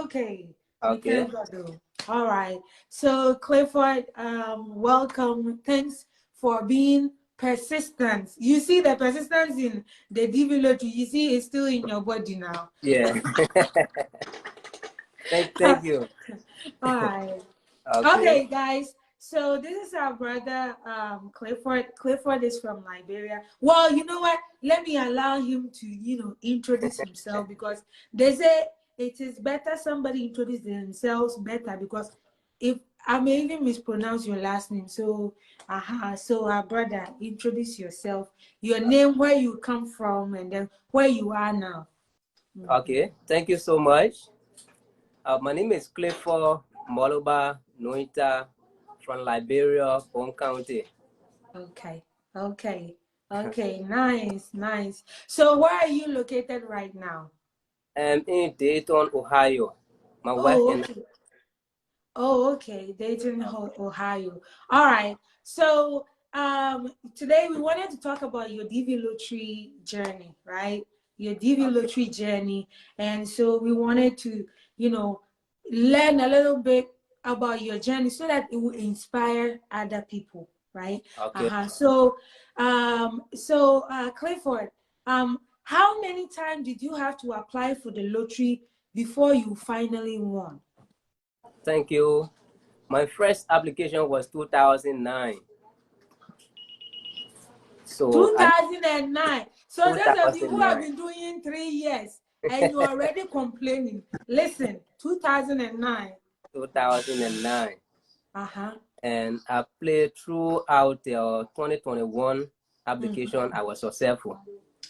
okay. We Okay. thank God though. All right. So Clifford, welcome. Thanks for being persistent. You see the persistence in the DV lottery. You see it's still in your body now. Yeah. Thank you. All right. Okay. Okay, guys. So this is our brother, Clifford. Clifford is from Liberia. Well, you know what? Let me allow him to, introduce himself because they say it is better somebody introduce themselves better because if I may even mispronounce your last name. So, so our brother, introduce yourself, your name, where you come from, and then where you are now. Okay. Thank you so much. My name is Clifford Moloba Noita from Liberia, Bone County. Okay. Okay. Nice. So where are you located right now? I'm in Dayton, Ohio. My wife Oh, and okay. Oh, okay. Dayton, Ohio. All right. So today we wanted to talk about your DV lottery journey, right? Your DV lottery journey. And so we wanted to, learn a little bit about your journey so that it will inspire other people, right? Okay. Clifford, how many times did you have to apply for the lottery before you finally won? Thank you. My first application was 2009. So 2009. So those of you who have 2009. been doing 3 years and you're already complaining, listen, 2009. 2009. Uh-huh. And I played throughout the 2021 application. Mm-hmm. I was successful.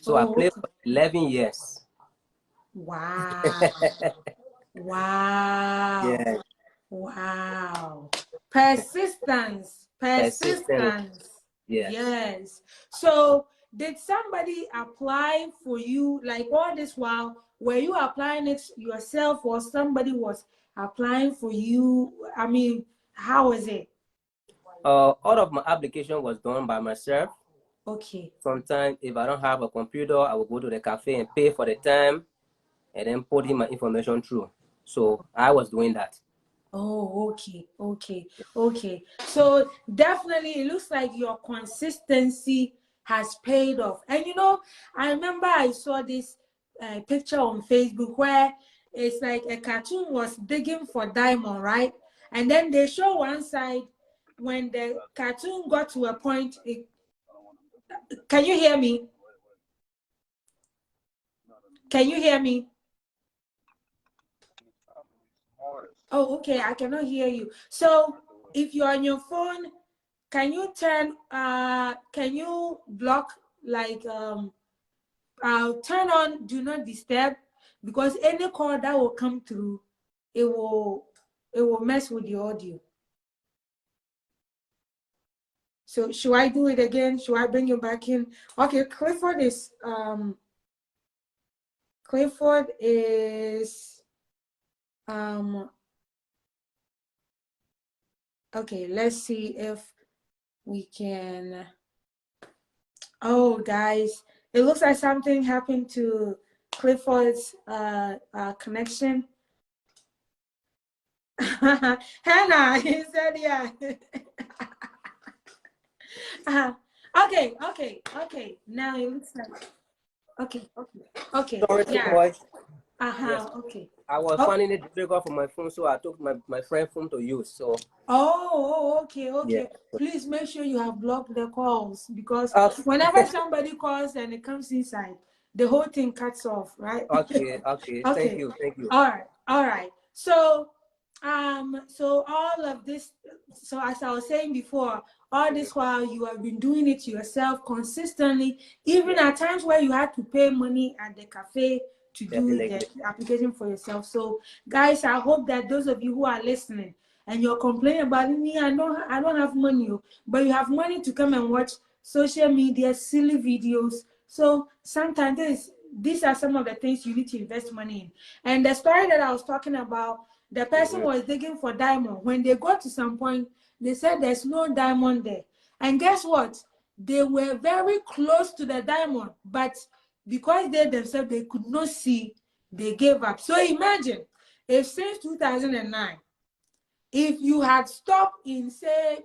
So I Oh, played okay. for 11 years. Wow. Wow. Yeah, Wow. Persistence. persistent. Persistence. Yes. Yes. So did somebody apply for you like all this while? Were you applying it yourself or somebody was applying for you? I mean, how was it? All of my application was done by myself. Okay. Sometimes if I don't have a computer, I will go to the cafe and pay for the time and then put in my information through. So I was doing that. Oh, okay. So definitely it looks like your consistency has paid off. And I remember I saw this picture on Facebook where it's like a cartoon was digging for diamond, right? And then they show one side when the cartoon got to a point. Can you hear me? Can you hear me? Oh, okay. I cannot hear you. So if you're on your phone, can you can you block like turn on do not disturb because any call that will come through, it will mess with the audio. So should I do it again? Should I bring you back in? Okay, Clifford is okay, let's see if we can. Oh, guys, it looks like something happened to Clifford's connection. Hannah, he said, yeah. Okay. Now it looks like, okay, Sorry so yeah. much. Yes. Okay. I was finding it difficult for my phone, so I took my friend's phone to use. So Okay. yeah. Please make sure you have blocked the calls because Okay. whenever somebody calls and it comes inside, the whole thing cuts off, right? Okay. Thank Okay. you. All right. So all of this, so as I was saying before, all this while you have been doing it yourself consistently, even at times where you had to pay money at the cafe to do the Definitely. application for yourself. So guys, I hope that those of you who are listening and you're complaining about me, I don't have money, but you have money to come and watch social media, silly videos. So sometimes these are some of the things you need to invest money in. And the story that I was talking about, the person was digging for diamond. When they got to some point, they said there's no diamond there. And guess what? They were very close to the diamond, but because they themselves, they could not see, they gave up. So imagine if since 2009, if you had stopped in, say,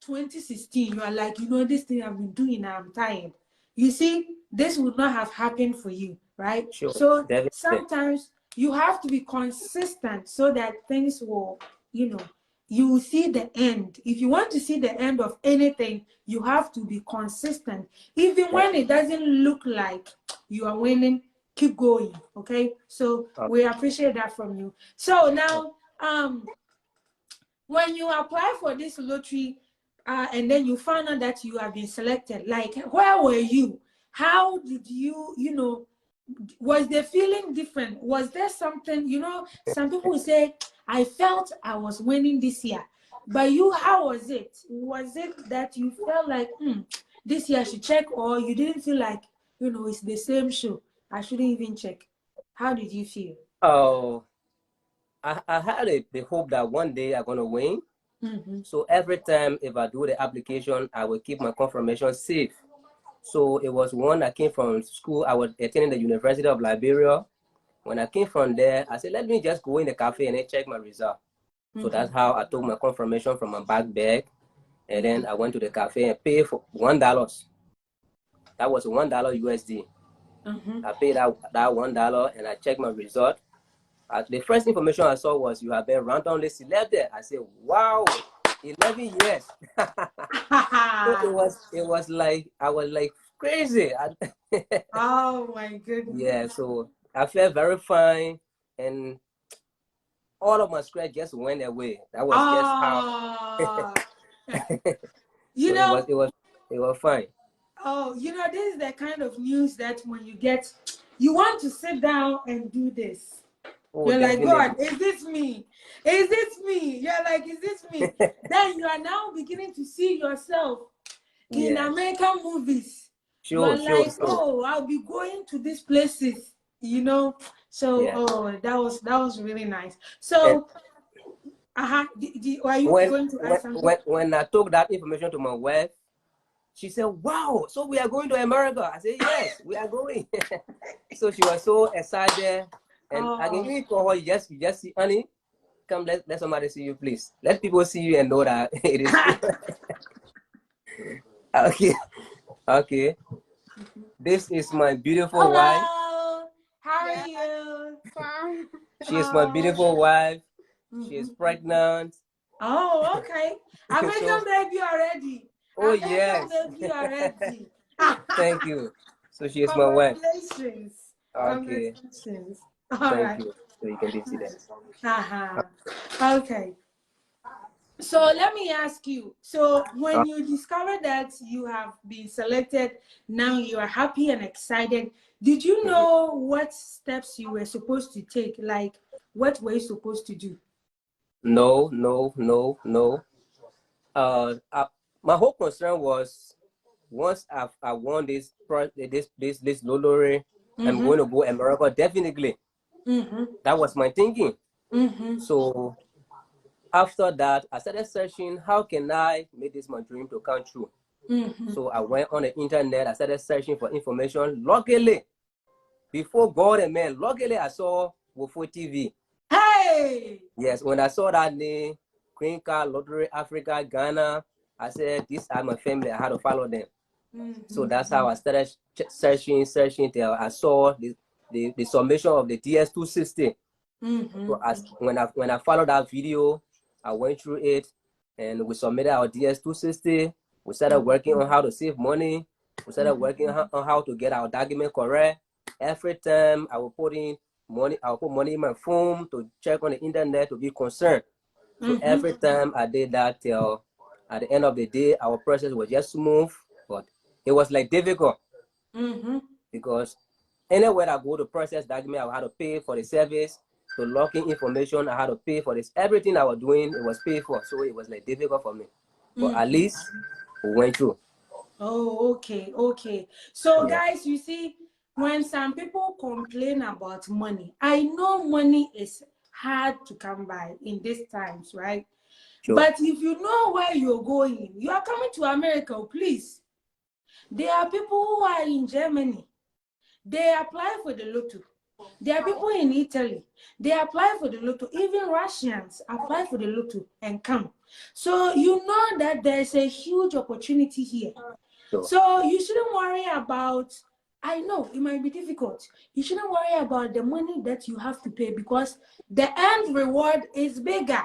2016, you are like, you know, this thing I've been doing, I'm tired. You see, this would not have happened for you, right? Sure, So definitely. sometimes you have to be consistent so that things will, you know, you will see the end. If you want to see the end of anything, you have to be consistent. Even when it doesn't look like you are winning, keep going. Okay. So we appreciate that from you. So now, when you apply for this lottery, and then you found out that you have been selected, like, where were you? How did you, you know, was the feeling different? Was there something, you know, some people say, I felt I was winning this year. But you, how was it? Was it that you felt like, this year I should check, or you didn't feel like, you know, it's the same show, I shouldn't even check? How did you feel? Oh, I had the hope that one day I'm gonna win. So every time if I do the application, I will keep my confirmation safe. So it was one that came from school. I was attending the University of Liberia. When I came from there, I said, let me just go in the cafe and then check my result. So that's how I took my confirmation from my back bag. And then I went to the cafe and paid for $1. That was $1 USD. I paid that $1 and I checked my result. The first information I saw was you have been randomly selected. I said, wow, 11 years. So it was like, I was like crazy. Oh my goodness. Yeah, so I felt very fine, and all of my stress just went away. That was just how. You So know, it was fine. oh, you know, this is the kind of news that when you get, you want to sit down and do this. Oh, You're like, definitely. God, is this me? Is this me? You're like, is this me? Then you are now beginning to see yourself in American movies. Sure, You're like, sure. oh, I'll be going to these places, you know. So, Yeah. oh, that was really nice. So, are you going to ask something? When I took that information to my wife, she said, wow, so we are going to America. I said, yes, we are going. So she was so excited. And I can even call her, you just see, honey, come, let somebody see you, please. Let people see you and know that it is okay. Okay. This is my beautiful wife. How are you? She is my beautiful wife. She is pregnant. Oh, okay. American So, baby already. oh, American yes. baby already. Thank you. So she is my wife. Congratulations. Okay. Congratulations. All Thank right. you. So you can see that. Okay. So let me ask you. So when you discovered that you have been selected, now you are happy and excited. Did you know what steps you were supposed to take? Like, what were you supposed to do? No, no, no, no. My whole concern was once I won this lottery, I'm going to go America definitely. That was my thinking. So after that, I started searching how can I make this my dream to come true. So I went on the internet. I started searching for information. Luckily, before God and man, luckily I saw Wofoy TV. Hey! Yes, when I saw that name, Green Card, Lottery, Africa, Ghana, I said, these are my family. I had to follow them. So that's how I started searching till I saw the submission of the DS260. So when I followed that video, I went through it and we submitted our DS260. We started working on how to save money. We started working on how to get our document correct. Every time I will put money in my phone to check on the internet to be concerned. So every time I did that till at the end of the day, our process was just smooth, but it was like difficult because anywhere I go to process document, I had to pay for the service. To lock in information, I had to pay for this. Everything I was doing, it was paid for. So it was like difficult for me. But at least we went through. Oh, okay, okay. So guys, you see, when some people complain about money, I know money is hard to come by in these times, right? Sure. But if you know where you're going, you are coming to America, please. There are people who are in Germany. They apply for the lotto. There are people in Italy, they apply for the lotto. Even Russians apply for the lotto and come. So you know that there's a huge opportunity here. Sure. So you shouldn't worry about, I know it might be difficult. You shouldn't worry about the money that you have to pay, because the end reward is bigger.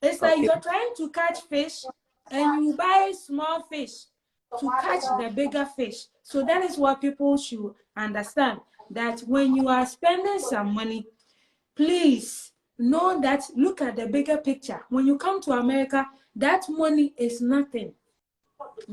It's like Okay. you're trying to catch fish and you buy small fish to catch the bigger fish. So that is what people should understand, that when you are spending some money, please know that, look at the bigger picture. When you come to America, that money is nothing.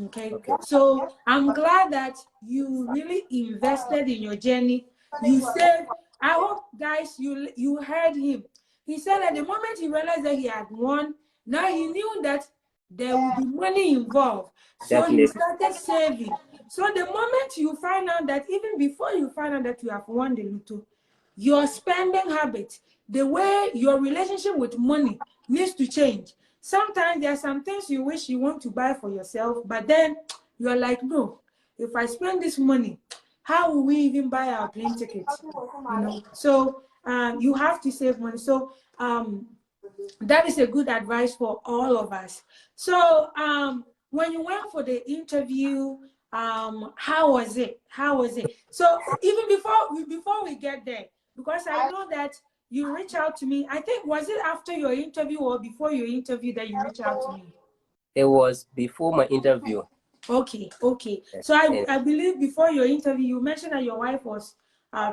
Okay. So I'm glad that you really invested in your journey. You said, I hope guys you heard him. He said at the moment he realized that he had won, now he knew that there will be money involved. So he Definitely. started saving. So the moment you find out that, even before you find out that you have won the lotto, your spending habit, the way your relationship with money needs to change. Sometimes there are some things you wish you want to buy for yourself, but then you're like, no, if I spend this money, how will we even buy our plane tickets? You know, so you have to save money. So that is a good advice for all of us. So when you went for the interview, how was it? How was it? So even before we get there, because I know that you reached out to me. I think, was it after your interview or before your interview that you reached out to me? It was before my interview. Okay. Yes. So I believe before your interview, you mentioned that your wife was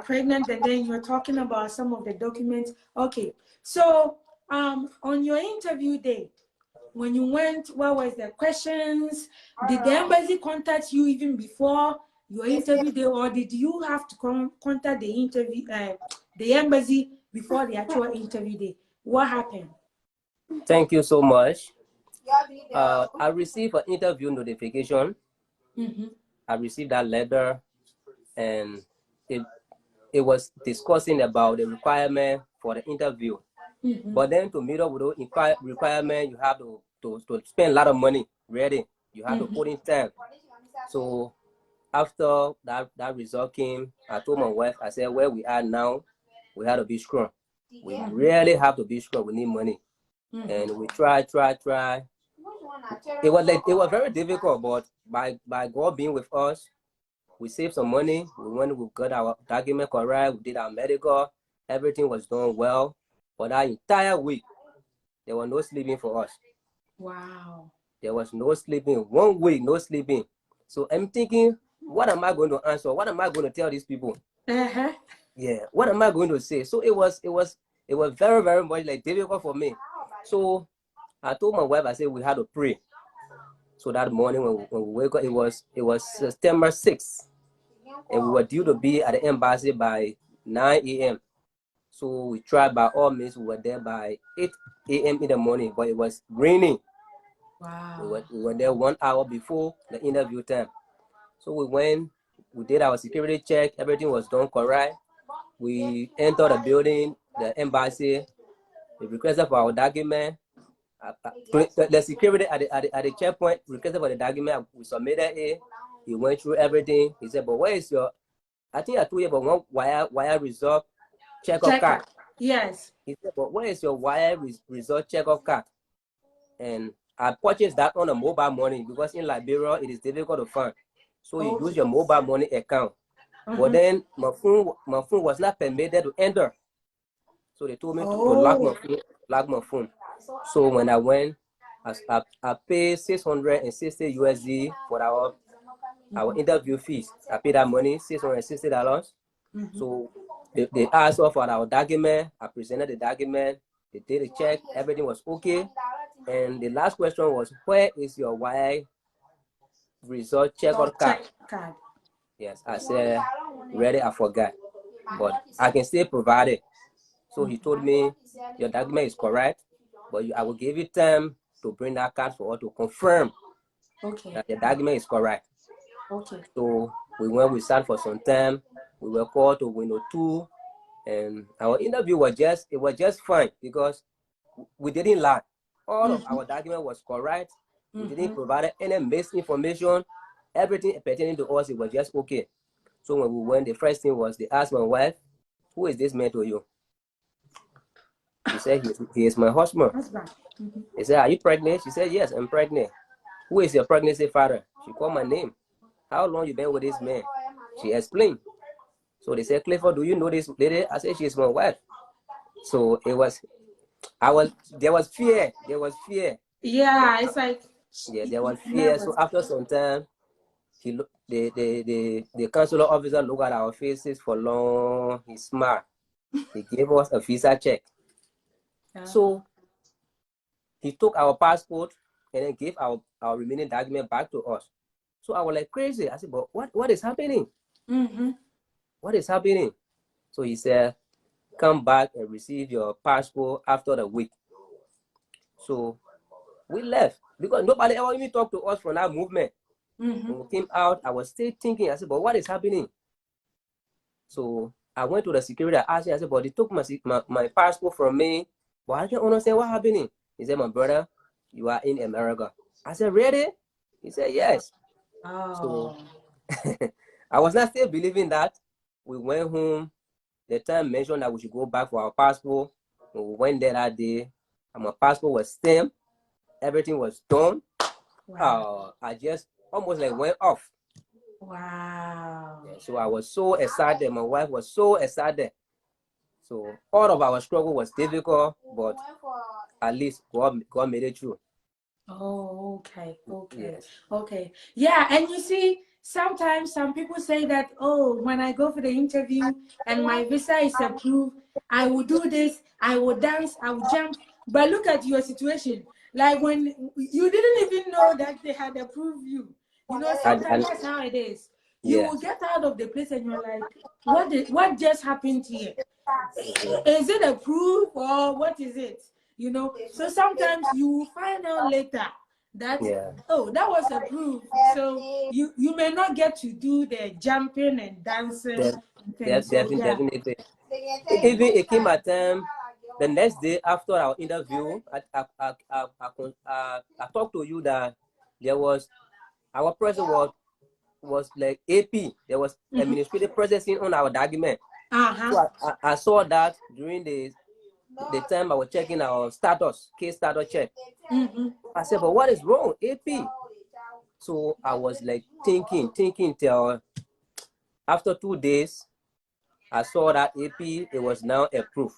pregnant, and then you're talking about some of the documents. Okay. So on your interview day, when you went, what was the questions? Did the embassy contact you even before your interview day, or did you have to contact the embassy before the actual interview day? What happened? Thank you so much. I received an interview notification. I received that letter, and it was discussing about the requirement for the interview. But then to meet up with those requirement, you have to spend a lot of money ready. You have to put in time. So after that result came, I told my wife, I said, where we are now, we have to be strong. We really have to be strong. We need money. And we try. It was very difficult, but by God being with us, we saved some money. We got our document correct. We did our medical. Everything was done well. For that entire week, there was no sleeping for us. Wow. There was no sleeping. 1 week, no sleeping. So I'm thinking, what am I going to answer? What am I going to tell these people? Yeah, what am I going to say? So it was very, very much like difficult for me. So I told my wife, I said we had to pray. So that morning when we wake up, it was September 6th, and we were due to be at the embassy by 9 a.m. So we tried by all means. We were there by 8 a.m. in the morning, but it was raining. Wow. We were there 1 hour before the interview time. So we went, we did our security check, everything was done correct. We entered the building, the embassy, they requested for our document. The security at the checkpoint requested for the document. We submitted it. He went through everything. He said, but where is your, I think I told you about one wire result checkup card. Yes. He said, but where is your wire result checkup card? And I purchased that on a mobile money, because in Liberia it is difficult to find. So you use your mobile money account. But then my phone was not permitted to enter. So they told me to lock my phone. So when I went, I paid 660 USD for our interview fees. I paid that money, $660. So they asked us for our document. I presented the document. They did a check. Everything was okay. And the last question was, where is your wire result checkout card? Yes, I said, really, I forgot. But I can still provide it. So he told me, your document is correct, but I will give you time to bring that card for us to confirm that the document is correct. So we sat for some time. We were called to window 2, and our interview was just fine, because we didn't lie. All of our document was correct. We didn't provide any misinformation. Everything pertaining to us, it was just okay. So when we went, the first thing was they asked my wife, who is this man to you? She said, he is my husband. He said, are you pregnant? She said, yes, I'm pregnant. Who is your pregnancy father? She called my name. How long you been with this man? She explained. So they said, Clifford, do you know this lady? I said, she's my wife. So there was fear. There was fear. Yeah, it's like, yeah, there was fear. So after some time, the consular officer looked at our faces for long. He smiled. He gave us a visa check. So he took our passport and then gave our remaining document back to us. So I was like crazy. I said, but what is happening? What is happening? So he said, come back and receive your passport after the week. So we left because nobody ever even talked to us from that movement. When we came out, I was still thinking, I said, but what is happening? So I went to the security, I asked him, I said, but they took my passport from me, but I can't understand what's happening. He said, my brother, you are in America. I said, really? He said, yes. So I was not still believing that. We went home. The time mentioned that we should go back for our passport. When we went there that day, and my passport was stamped. Everything was done. Wow. I just almost like went off. Wow. Yeah, so I was so excited. My wife was so excited. So all of our struggle was difficult, but at least God made it through. Oh, okay. Yes. Okay. Yeah, and you see, sometimes some people say that, oh, when I go for the interview and my visa is approved, I will do this, I will dance, I will jump. But look at your situation. Like when you didn't even know that they had approved you. You know, sometimes that's how it is. You will get out of the place and you're like, what just happened here? Is it approved or what is it? You know, so sometimes you will find out later that oh, that was approved. So you may not get to do the jumping and dancing. Definitely. Even it came at the next day after our interview, I talked to you that there was our president was like AP. There was administrative processing on our document. So I saw that during the time I was checking our case status check. I said, but what is wrong, AP? So I was like thinking till after 2 days, I saw that AP, it was now approved.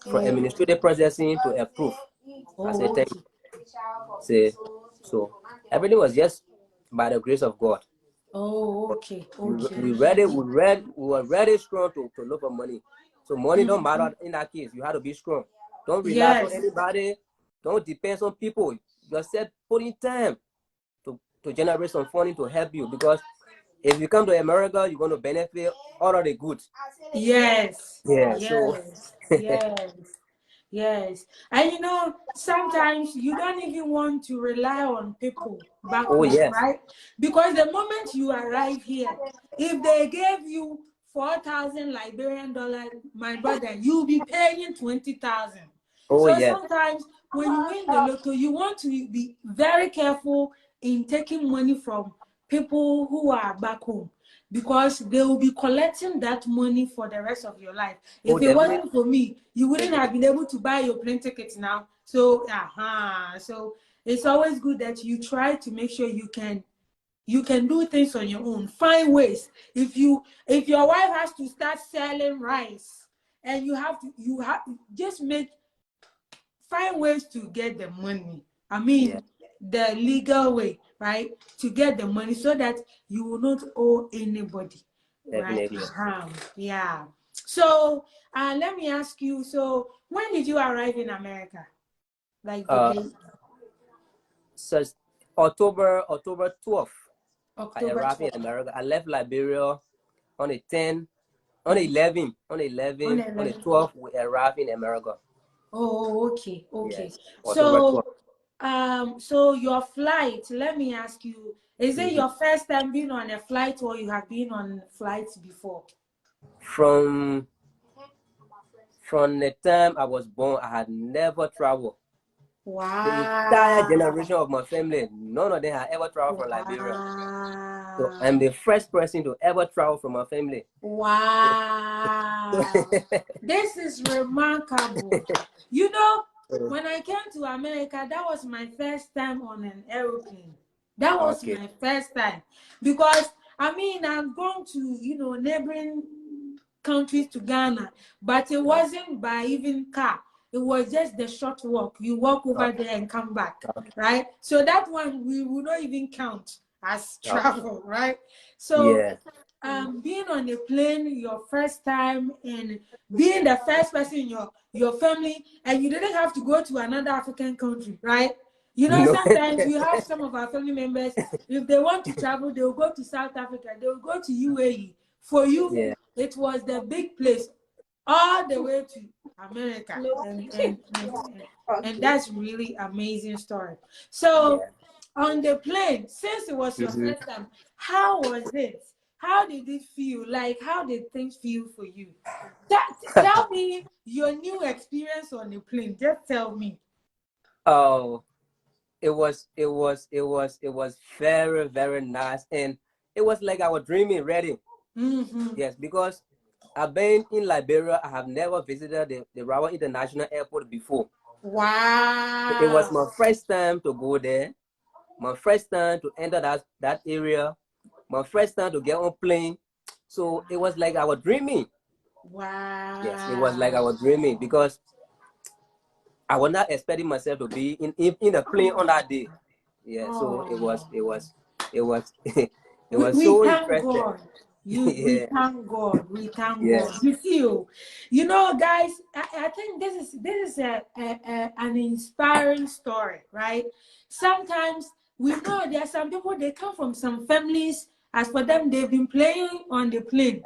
From administrative processing to approved. I said, thank you. So everything was just by the grace of God. Oh, okay. We were ready strong to look for money. So money don't matter in that case. You have to be strong. Don't rely on anybody. Don't depend on people. Yourself put in time to generate some funding to help you, because if you come to America, you're going to benefit all of the goods. Yes. Yeah. Yes. And you know, sometimes you don't even want to rely on people back home, right? Because the moment you arrive here, if they gave you 4,000 Liberian dollars, my brother, you'll be paying 20,000. Sometimes when you win the lotto, you want to be very careful in taking money from people who are back home, because they will be collecting that money for the rest of your life. If it wasn't for me, you wouldn't have been able to buy your plane tickets now. So, so it's always good that you try to make sure you can do things on your own. Find ways. If your wife has to start selling rice, and you have just find ways to get the money. I mean, the legal way, right? To get the money so that you will not owe anybody. Definitely. Right? Yeah. So let me ask you, so when did you arrive in America? Like the date? So October 12th. I October arrived 12th. in America. I left Liberia on the 10th, on the 11th, on the 12th, we arrived in America. Oh, okay. Yes, So, so your flight, let me ask you, is it your first time being on a flight, or you have been on flights before? From the time I was born, I had never traveled. Wow. The entire generation of my family, none of them had ever traveled from Liberia. So I'm the first person to ever travel from my family. Wow. This is remarkable. You know, when I came to America, that was my first time on an aeroplane. That was my first time. Because, I mean, I've gone to, you know, neighboring countries to Ghana, but it wasn't by even car. It was just the short walk. You walk over there and come back, right? So that one we will not even count as travel, right? So being on a plane your first time and being the first person in your family, and you didn't have to go to another African country, right? You know, sometimes we have some of our family members, if they want to travel, they'll go to South Africa, they'll go to UAE. For you, it was the big place, all the way to America. And that's really amazing story. So on the plane, since it was your first time, how was it? How did it feel? Like, how did things feel for you? Tell me your new experience on the plane. Just tell me. Oh, it was very, very nice. And it was like I was dreaming ready. Yes, because I've been in Liberia. I have never visited the Rawa International Airport before. Wow. It was my first time to go there. My first time to enter that area. My first time to get on plane. So it was like I was dreaming. Wow. Yes, it was like I was dreaming because I was not expecting myself to be in a plane on that day. Yeah, so it was so interesting. God. We thank God. We thank God. You see, you know, guys, I think this is an inspiring story, right? Sometimes we know there are some people, they come from some families. As for them, they've been playing on the plane,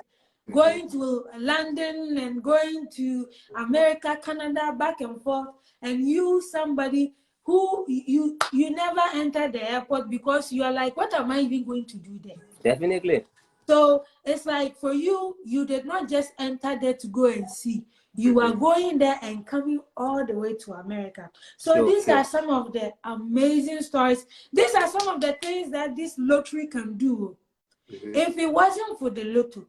going to London and going to America, Canada, back and forth, and you, somebody who you never enter the airport because you are like, what am I even going to do there? Definitely. So it's like for you, you did not just enter there to go and see. You are going there and coming all the way to America. So these are some of the amazing stories. These are some of the things that this lottery can do. If it wasn't for the lotto,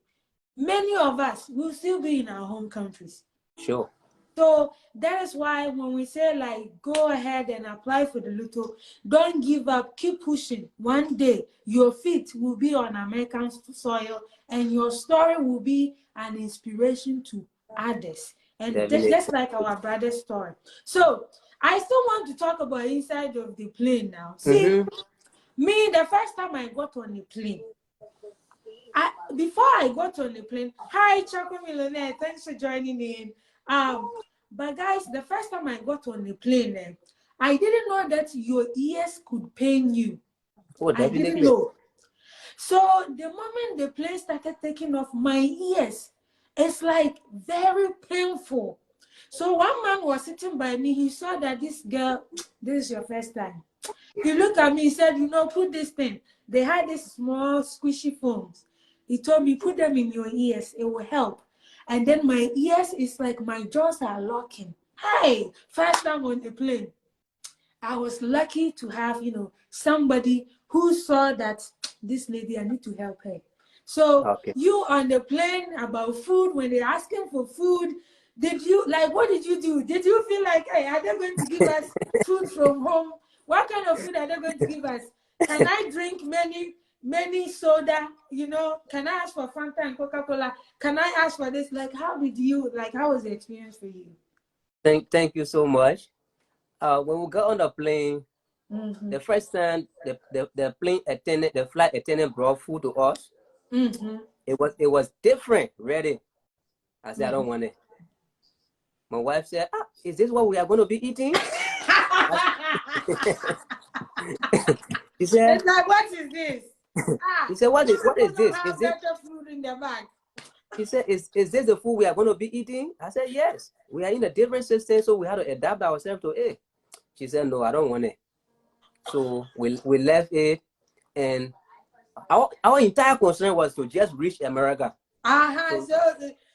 many of us will still be in our home countries. Sure. So that is why when we say, like, go ahead and apply for the lotto, don't give up, keep pushing. One day your feet will be on American soil and your story will be an inspiration to others. And just like our brother's story. So I still want to talk about inside of the plane now. See, me, the first time I got on the plane, before I got on the plane, hi, Choco Millionaire, thanks for joining in. But guys, the first time I got on the plane, I didn't know that your ears could pain you. Oh, definitely. I didn't know. So the moment the plane started taking off, my ears, it's like very painful. So one man was sitting by me. He saw that this girl, this is your first time. He looked at me, he said, you know, put this thing. They had these small squishy foams. He told me, put them in your ears. It will help. And then my ears, is like my jaws are locking. Hey, first time on the plane. I was lucky to have, you know, somebody who saw that this lady, I need to help her. So you on the plane about food, when they're asking for food, did you, like, what did you do? Did you feel like, hey, are they going to give us food from home? What kind of food are they going to give us? Can I drink many soda? You know, can I ask for Fanta and Coca-Cola? Can I ask for this? Like, how did you, like, how was the experience for you? Thank you so much. When we got on the plane, the first time the plane attendant, the flight attendant brought food to us. It was different, ready. I said, I don't want it. My wife said, is this what we are going to be eating? He said, it's like, what is this? He said, what is this? Is this food in the bag? He said, is this the food we are going to be eating? I said, yes. We are in a different system, so we had to adapt ourselves to it. She said, no, I don't want it. So we left it, and our entire concern was to just reach America. You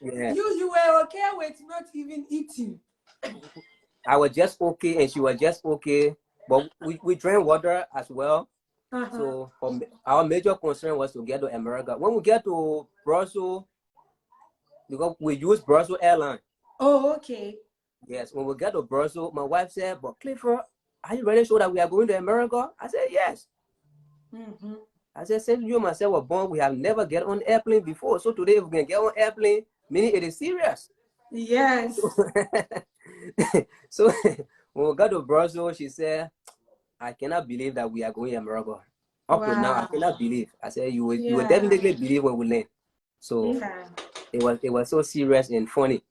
were okay with not even eating. I was just okay, and she was just okay. But we drank water as well. So our major concern was to get to America. When we get to Brussels, because we use Brussels Airline. Oh, okay. Yes, when we get to Brussels, my wife said, "But Clifford, are you ready sure that we are going to America?" I said, "Yes." I said, "Since you and myself were born, we have never get on airplane before. So today, if we can get on airplane, meaning it is serious." Yes. So when we got to Brussels, she said, "I cannot believe that we are going to America. Up to now, I cannot believe." I said, "You will definitely believe when we land." So it was so serious and funny.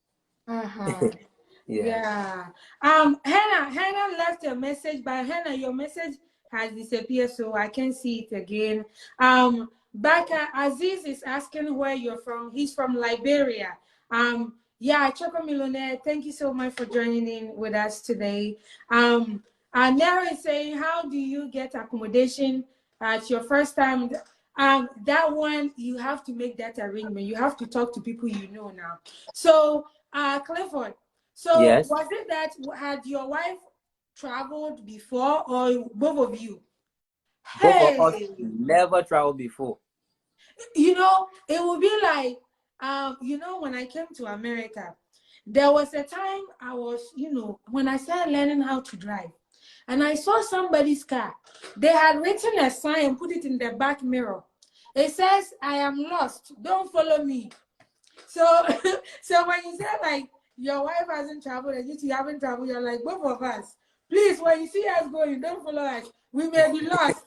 Yeah. Hannah left a message, but Hannah, your message has disappeared, so I can't see it again. Baka Aziz is asking where you're from. He's from Liberia. Yeah, Choco Millionaire, thank you so much for joining in with us today. Nara is saying, how do you get accommodation at your first time? That one, you have to make that arrangement. You have to talk to people you know now. So, Clifford, so Yes. was it that had your wife traveled before, or both of you? Both of us never traveled before. You know, it would be like, you know, when I came to America, there was a time I was, you know, when I started learning how to drive, and I saw somebody's car. They had written a sign and put it in the back mirror. It says, "I am lost. Don't follow me." So, so when you say like your wife hasn't traveled and you haven't traveled, you're like, both of us, please, when you see us going, don't follow us. We may be lost.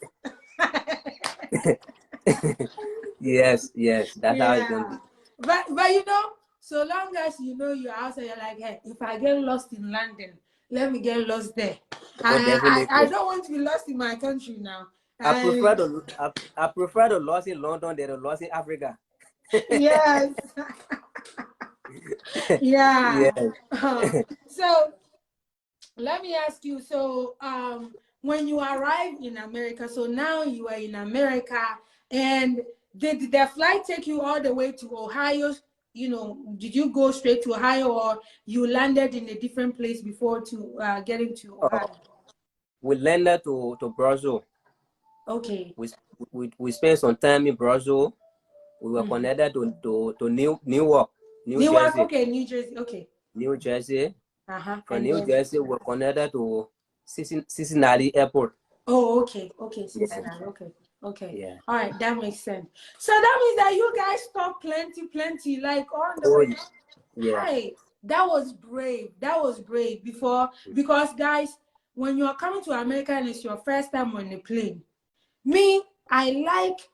Yes, that's how it's gonna be. But you know, so long as you know you're outside, you're like, hey, if I get lost in London, let me get lost there. I don't want to be lost in my country now. I prefer the lost in London than the lost in Africa. Yes. Yeah. So let me ask you, so when you arrived in America, so now you are in America, and did the flight take you all the way to Ohio? You know, did you go straight to Ohio, or you landed in a different place before to getting to Ohio? We landed to Brussels. Okay. We spent some time in Brussels. We were connected to Newark, New Jersey. Okay, New Jersey. Okay. New Jersey. From and New Jersey, we were connected to Cincinnati Airport. Oh, okay. Cincinnati. Okay. Yeah. All right, that makes sense. So that means that you guys stopped plenty, like on the way. Yeah. Hey, that was brave. Before, because guys, when you're coming to America and it's your first time on a plane, me, I like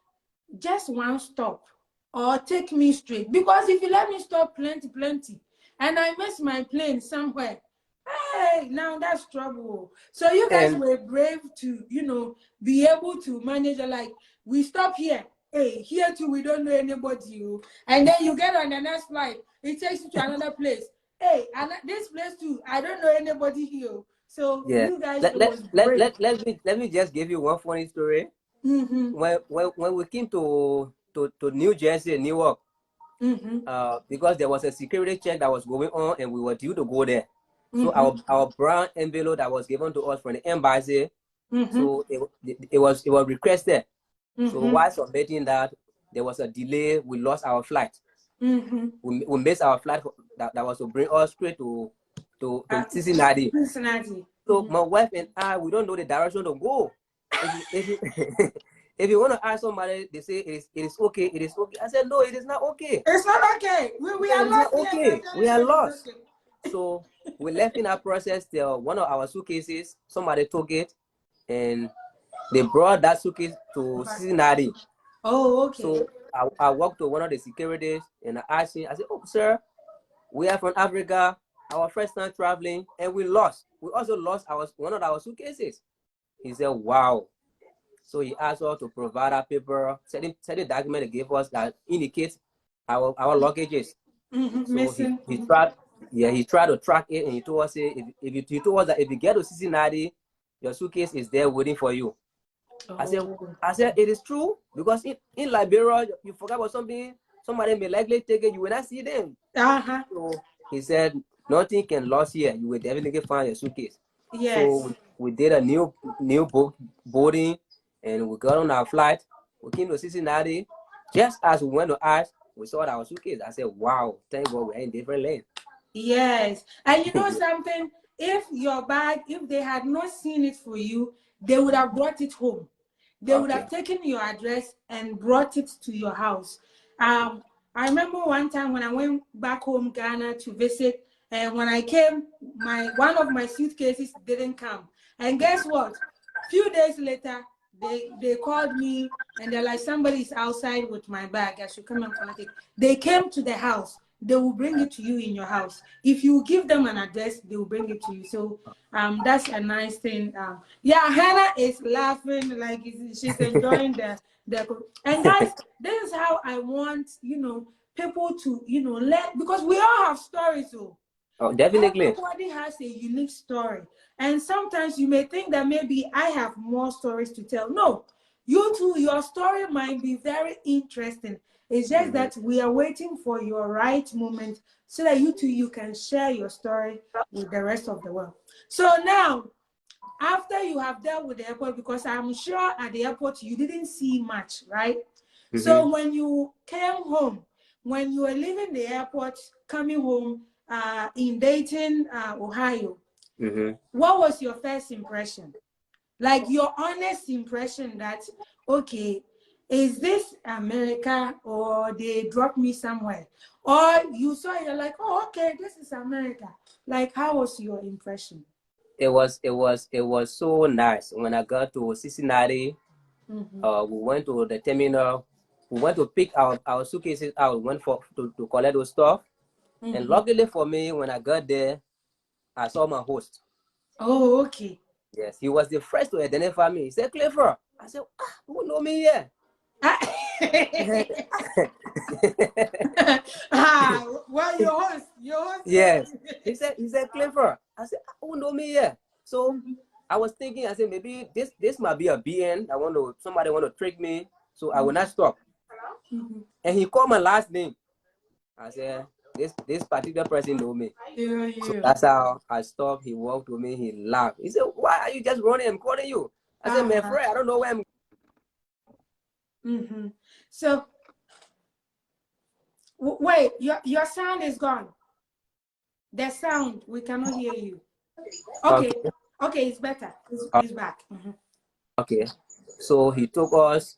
just one stop or take me straight, because if you let me stop plenty, and I miss my plane somewhere, hey, now that's trouble. So you guys were brave to, you know, be able to manage. Like, we stop here. Hey, here too, we don't know anybody. And then you get on the next flight. It takes you to another place. Hey, and this place too, I don't know anybody here. So you guys, let me just give you one funny story. When we came to New Jersey, Newark, because there was a security check that was going on and we were due to go there. So our brown envelope that was given to us from the embassy, so it was requested. So while submitting that, there was a delay. We lost our flight. We missed our flight that was to bring us straight to Cincinnati. So my wife and I, we don't know the direction to go. If you want to ask somebody, they say it is okay. It is okay. I said, no, it is not okay. It's not okay. We are lost. Okay, we are lost. So we left in our process till one of our suitcases, somebody took it, and they brought that suitcase to Cincinnati. Oh, okay. So I walked to one of the securities and I asked him, I said, oh, sir, we are from Africa, our first time traveling, and we lost. We also lost one of our suitcases. He said, wow. So he asked us to provide a paper, certain document they gave us that indicates our luggages. So he tried to track it, and he told us that if you get to Cincinnati, your suitcase is there waiting for you. I said it is true, because in Liberia, you forgot about something, somebody may likely take it, you will not see them. So he said nothing can lose here. You will definitely find your suitcase. Yes. So we did a new boarding, And we got on our flight. We came to Cincinnati. Just as we went to ask, we saw our suitcase. I said, wow, thank God we're in different lane. Yes. And you know something? If your bag, if they had not seen it for you, they would have brought it home. They would have taken your address and brought it to your house. I remember one time when I went back home, Ghana, to visit, and when I came, one of my suitcases didn't come. And guess what? Few days later, they called me and they're like, somebody's outside with my bag. I should come and collect it. They came to the house. They will bring it to you in your house. If you give them an address, they will bring it to you. So that's a nice thing. Yeah, Hannah is laughing like she's enjoying the and guys, this is how I want, you know, people to, you know, because we all have stories. So definitely. everybody has a unique story. And sometimes you may think that maybe I have more stories to tell. No, you too, your story might be very interesting. It's just that we are waiting for your right moment so that you too, you can share your story with the rest of the world. So now, after you have dealt with the airport, because I'm sure at the airport you didn't see much, right? So when you came home, when you were leaving the airport, coming home in Dayton, Ohio, what was your first impression? Like your honest impression that, okay, is this America or they dropped me somewhere? Or you saw it, you're like, oh, okay, this is America. Like, how was your impression? It was so nice. When I got to Cincinnati, we went to the terminal. We went to pick our suitcases out. We went to collect those stuff. And luckily for me, when I got there, I saw my host. Oh, okay. Yes, he was the first to identify me. He said, Clifford. I said, who know me here? Well, your host. Yes. He said, Clifford. I said, who know me here? So I was thinking, I said, maybe this might be a BN. Somebody want to trick me. So I will not stop. And he called my last name. I said, this particular person know me. So that's how I stopped. He walked with me. He laughed. He said, why are you just running? I'm calling you. I said, my friend, I don't know where I'm. So, wait, your sound is gone. The sound, we cannot hear you. Okay, it's better. It's back. Okay, so he took us.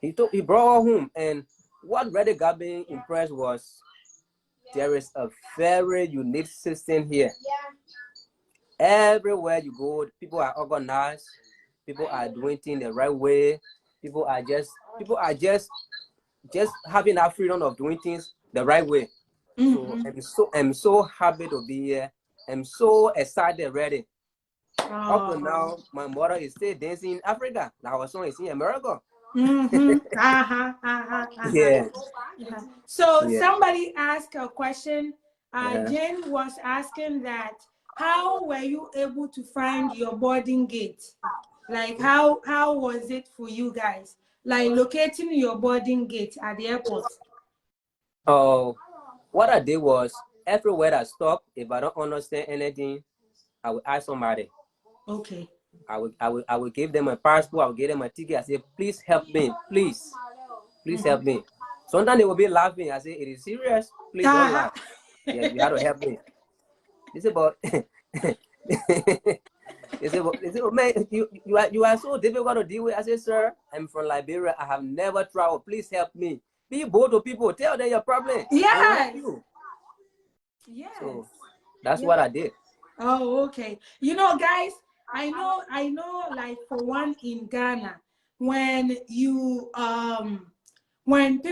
He brought us home, and what really got me impressed was there is a very unique system here. Everywhere you go, people are organized. People are doing things the right way. People are just having that freedom of doing things the right way. So I'm so happy to be here. I'm so excited already. Up to now, my mother is still dancing in Africa. Now our song is in America. Yeah. So somebody asked a question. Jane was asking that, how were you able to find your boarding gate? Like how was it for you guys? Like locating your boarding gate at the airport. What I did was everywhere I stop, if I don't understand anything, I will ask somebody. Okay. I will give them a passport. I will give them a ticket. I say, please help me, please help me. Sometimes they will be laughing. I say, it is serious. Please don't laugh. Yeah, you have to help me. They say, but they say, man, you are so difficult to deal with. I say, sir, I'm from Liberia. I have never traveled. Please help me. Be bold to people. Tell them your problem. Yeah. Yes. So that's what I did. Oh, okay. You know, guys, I know, like for one in Ghana, when you when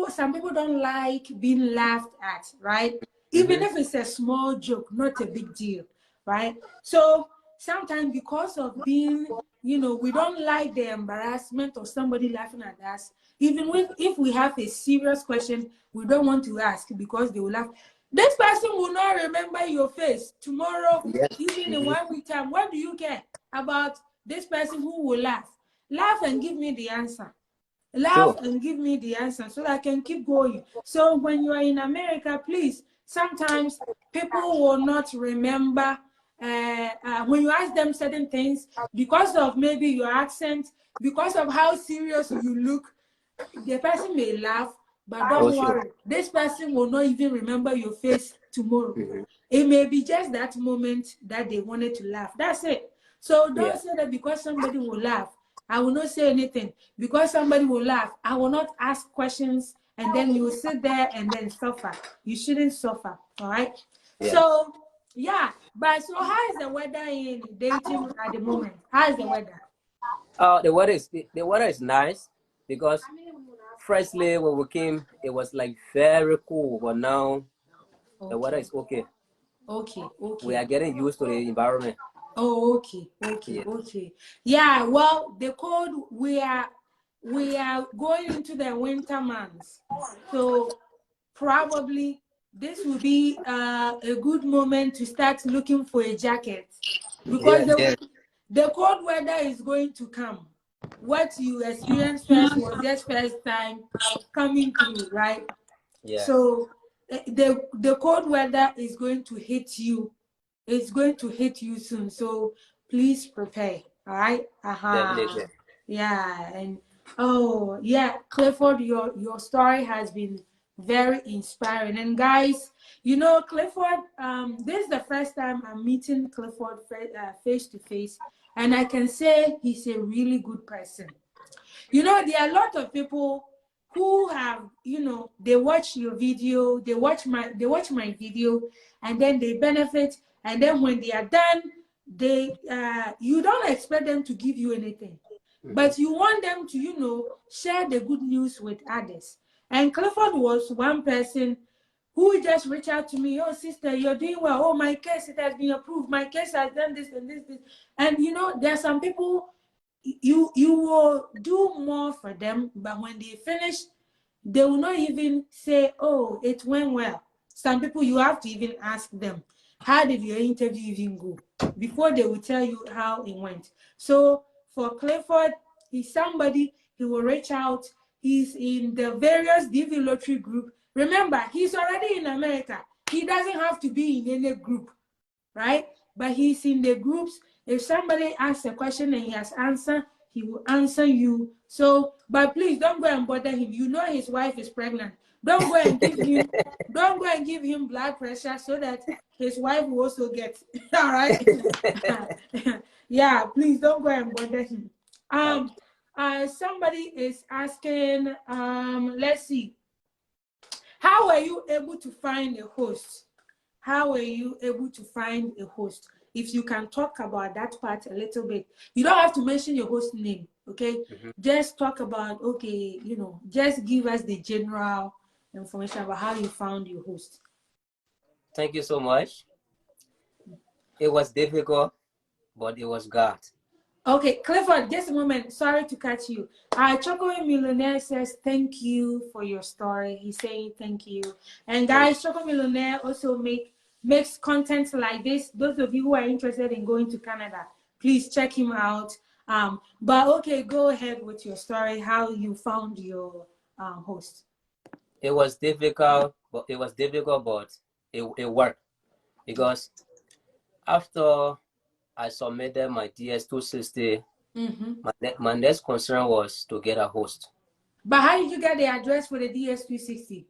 some people don't like being laughed at, right? Even if it's a small joke, not a big deal, right? So sometimes because of being, you know, we don't like the embarrassment of somebody laughing at us. Even if we have a serious question, we don't want to ask because they will laugh. This person will not remember your face tomorrow, even in 1 week time. What do you care about this person who will laugh? Laugh and give me the answer. Laugh and give me the answer so that I can keep going. So when you are in America, please, sometimes people will not remember when you ask them certain things, because of maybe your accent, because of how serious you look, the person may laugh, but don't worry, this person will not even remember your face tomorrow. It may be just that moment that they wanted to laugh. That's it. So don't say that because somebody will laugh, I will not say anything. Because somebody will laugh, I will not ask questions, and then you will sit there and then suffer. You shouldn't suffer, all right? So, yeah. But so how is the weather in Dayton at the moment? How is the weather? The weather is nice because firstly when we came it was like very cool, but now the weather is okay. Okay. We are getting used to the environment. Oh, okay. Yeah, well, the cold, we are going into the winter months, so probably this will be a good moment to start looking for a jacket, because the cold weather is going to come. What you experienced first was just first time coming through, right? So the cold weather is going to hit you. It's going to hit you soon, so please prepare. All right. Definitely. Yeah. And oh yeah, Clifford, your story has been very inspiring. And guys, you know, Clifford, this is the first time I'm meeting Clifford face to face, and I can say he's a really good person. You know, there are a lot of people who have, you know, they watch your video, they watch my video, and then they benefit, and then when they are done, they you don't expect them to give you anything, but you want them to, you know, share the good news with others. And Clifford was one person who just reached out to me, oh sister, you're doing well, oh my case, it has been approved, my case has done this and this. And you know, there are some people you will do more for them, but when they finish, they will not even say, oh, it went well. Some people, you have to even ask them, how did your interview even go, before they will tell you how it went. So for Clifford, he's somebody, he will reach out. He's in the various DV lottery group. Remember, he's already in America. He doesn't have to be in any group, right? But he's in the groups. If somebody asks a question and he has answered, he will answer you. So, but please don't go and bother him. You know his wife is pregnant. Don't go and give him blood pressure so that his wife will also get. All right. Yeah, please don't go and bother him. Somebody is asking, let's see. How were you able to find a host? How were you able to find a host? If you can talk about that part a little bit. You don't have to mention your host name, okay? Just talk about, okay, you know, just give us the general information about how you found your host. Thank you so much. It was difficult, but it was God. Okay, Clifford, just a moment. Sorry to cut you. Choco Millionaire says, thank you for your story. He's saying thank you. And guys, Choco Millionaire also makes content like this. Those of you who are interested in going to Canada, please check him out. But okay, go ahead with your story, how you found your host. It was difficult, but it worked. Because after I submitted my DS260, my next concern was to get a host. But how did you get the address for the DS260?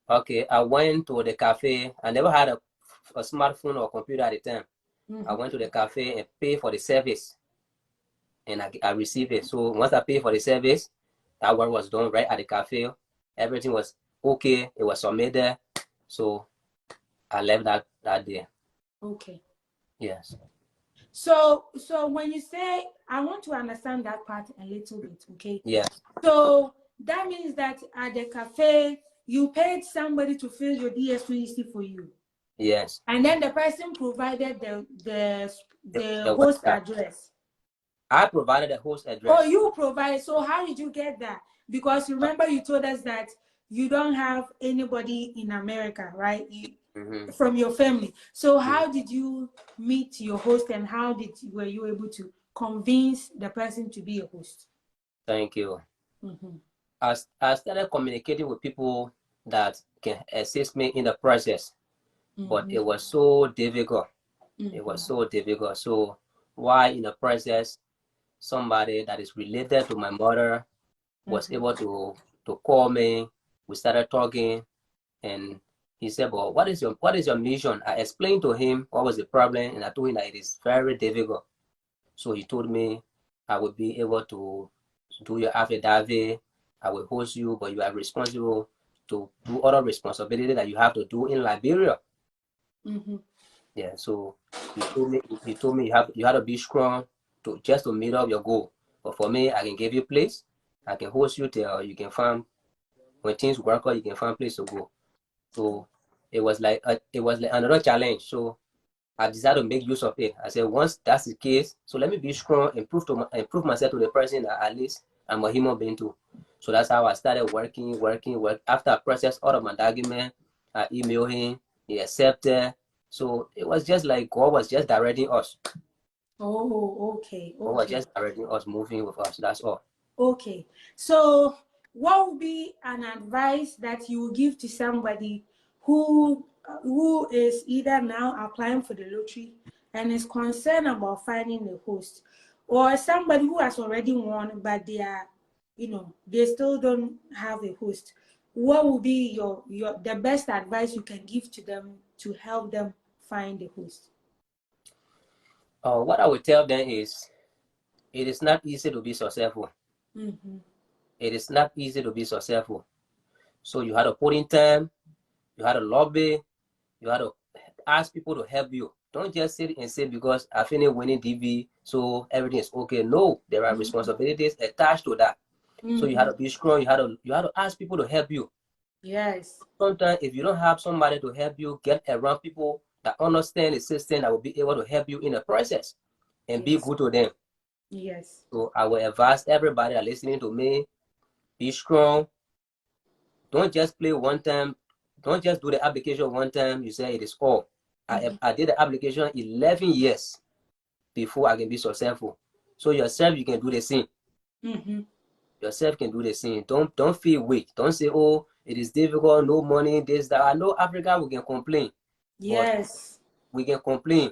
Okay, I went to the cafe. I never had a smartphone or computer at the time. I went to the cafe and paid for the service, and I received it. So once I paid for the service, that work was done right at the cafe. Everything was okay. It was submitted. So I left that day. Okay. Yes. So when you say, I want to understand that part a little bit, okay? Yes. So that means that at the cafe, you paid somebody to fill your DS260 for you. Yes. And then the person provided the host address. I provided the host address. Oh, you provided. So how did you get that? Because remember you told us that you don't have anybody in America, right? From your family. So how did you meet your host, and how were you able to convince the person to be a host? Thank you. I started communicating with people that can assist me in the process, but it was so difficult. It was so difficult. So while in the process, somebody that is related to my mother was able to call me. We started talking, and he said, "Well, what is your mission?" I explained to him what was the problem, and I told him that it is very difficult. So he told me, "I will be able to do your affidavit. I will host you, but you are responsible to do other responsibility that you have to do in Liberia." Yeah. So he told me you have to be strong to meet up your goal. But for me, I can give you place. I can host you till you can find, when things work out, you can find place to go. So it was like another challenge. So I decided to make use of it. I said, once that's the case, so let me be strong and prove myself to the person that at least I'm a human being too. So that's how I started working. After I processed all of my document, I emailed him. He accepted. So it was just like God was just directing us. Oh, okay. God was just directing us, moving with us. That's all. Okay. So what would be an advice that you would give to somebody who is either now applying for the lottery and is concerned about finding a host, or somebody who has already won but they are, they still don't have a host? What would be your the best advice you can give to them to help them find a host? What I would tell them is, it is not easy to be successful. It is not easy to be successful. So you had to put in time, you had to lobby, you had to ask people to help you. Don't just sit and say, because I finished winning DV, so everything is okay. No, there are responsibilities attached to that. So you had to be strong. You had to ask people to help you. Yes. Sometimes if you don't have somebody to help you, get around people that understand the system, that will be able to help you in the process and be good to them. Yes. So I will advise everybody that listening to me, be strong. Don't just play one time. Don't just do the application one time. You say it is all. I did the application 11 years before I can be successful. So yourself, you can do the same. Yourself can do the same. Don't feel weak. Don't say, oh, it is difficult, no money, this, that. I know Africa, we can complain. Yes. We can complain,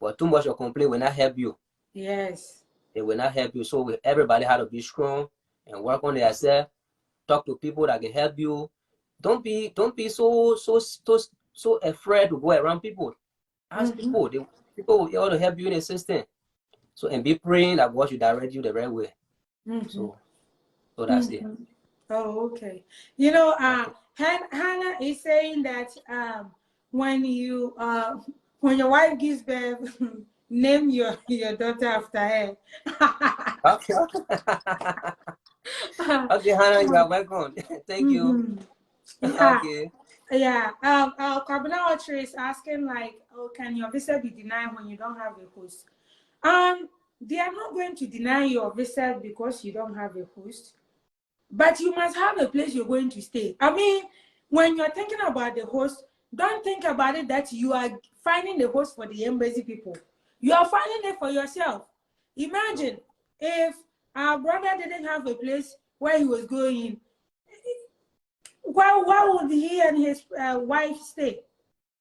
but too much of complaint will not help you. Yes. It will not help you. So everybody has to be strong and work on themselves. Talk to people that can help you. Don't be so afraid to go around people. Ask people. People will be able to help you in the system. So, and be praying that God should direct you the right way. So that's it. Oh, okay. Hannah is saying that when you when your wife gives birth, name your daughter after her. Okay. Okay, Hannah, you are welcome. Thank you. Yeah. Okay. Yeah. Kabina Otre is asking like, oh, can your visa be denied when you don't have a host? They are not going to deny your visa because you don't have a host, but you must have a place you're going to stay. I mean, when you're thinking about the host, don't think about it that you are finding the host for the embassy people. You are finding it for yourself. Imagine if our brother didn't have a place where he was going. Why would he and his wife stay?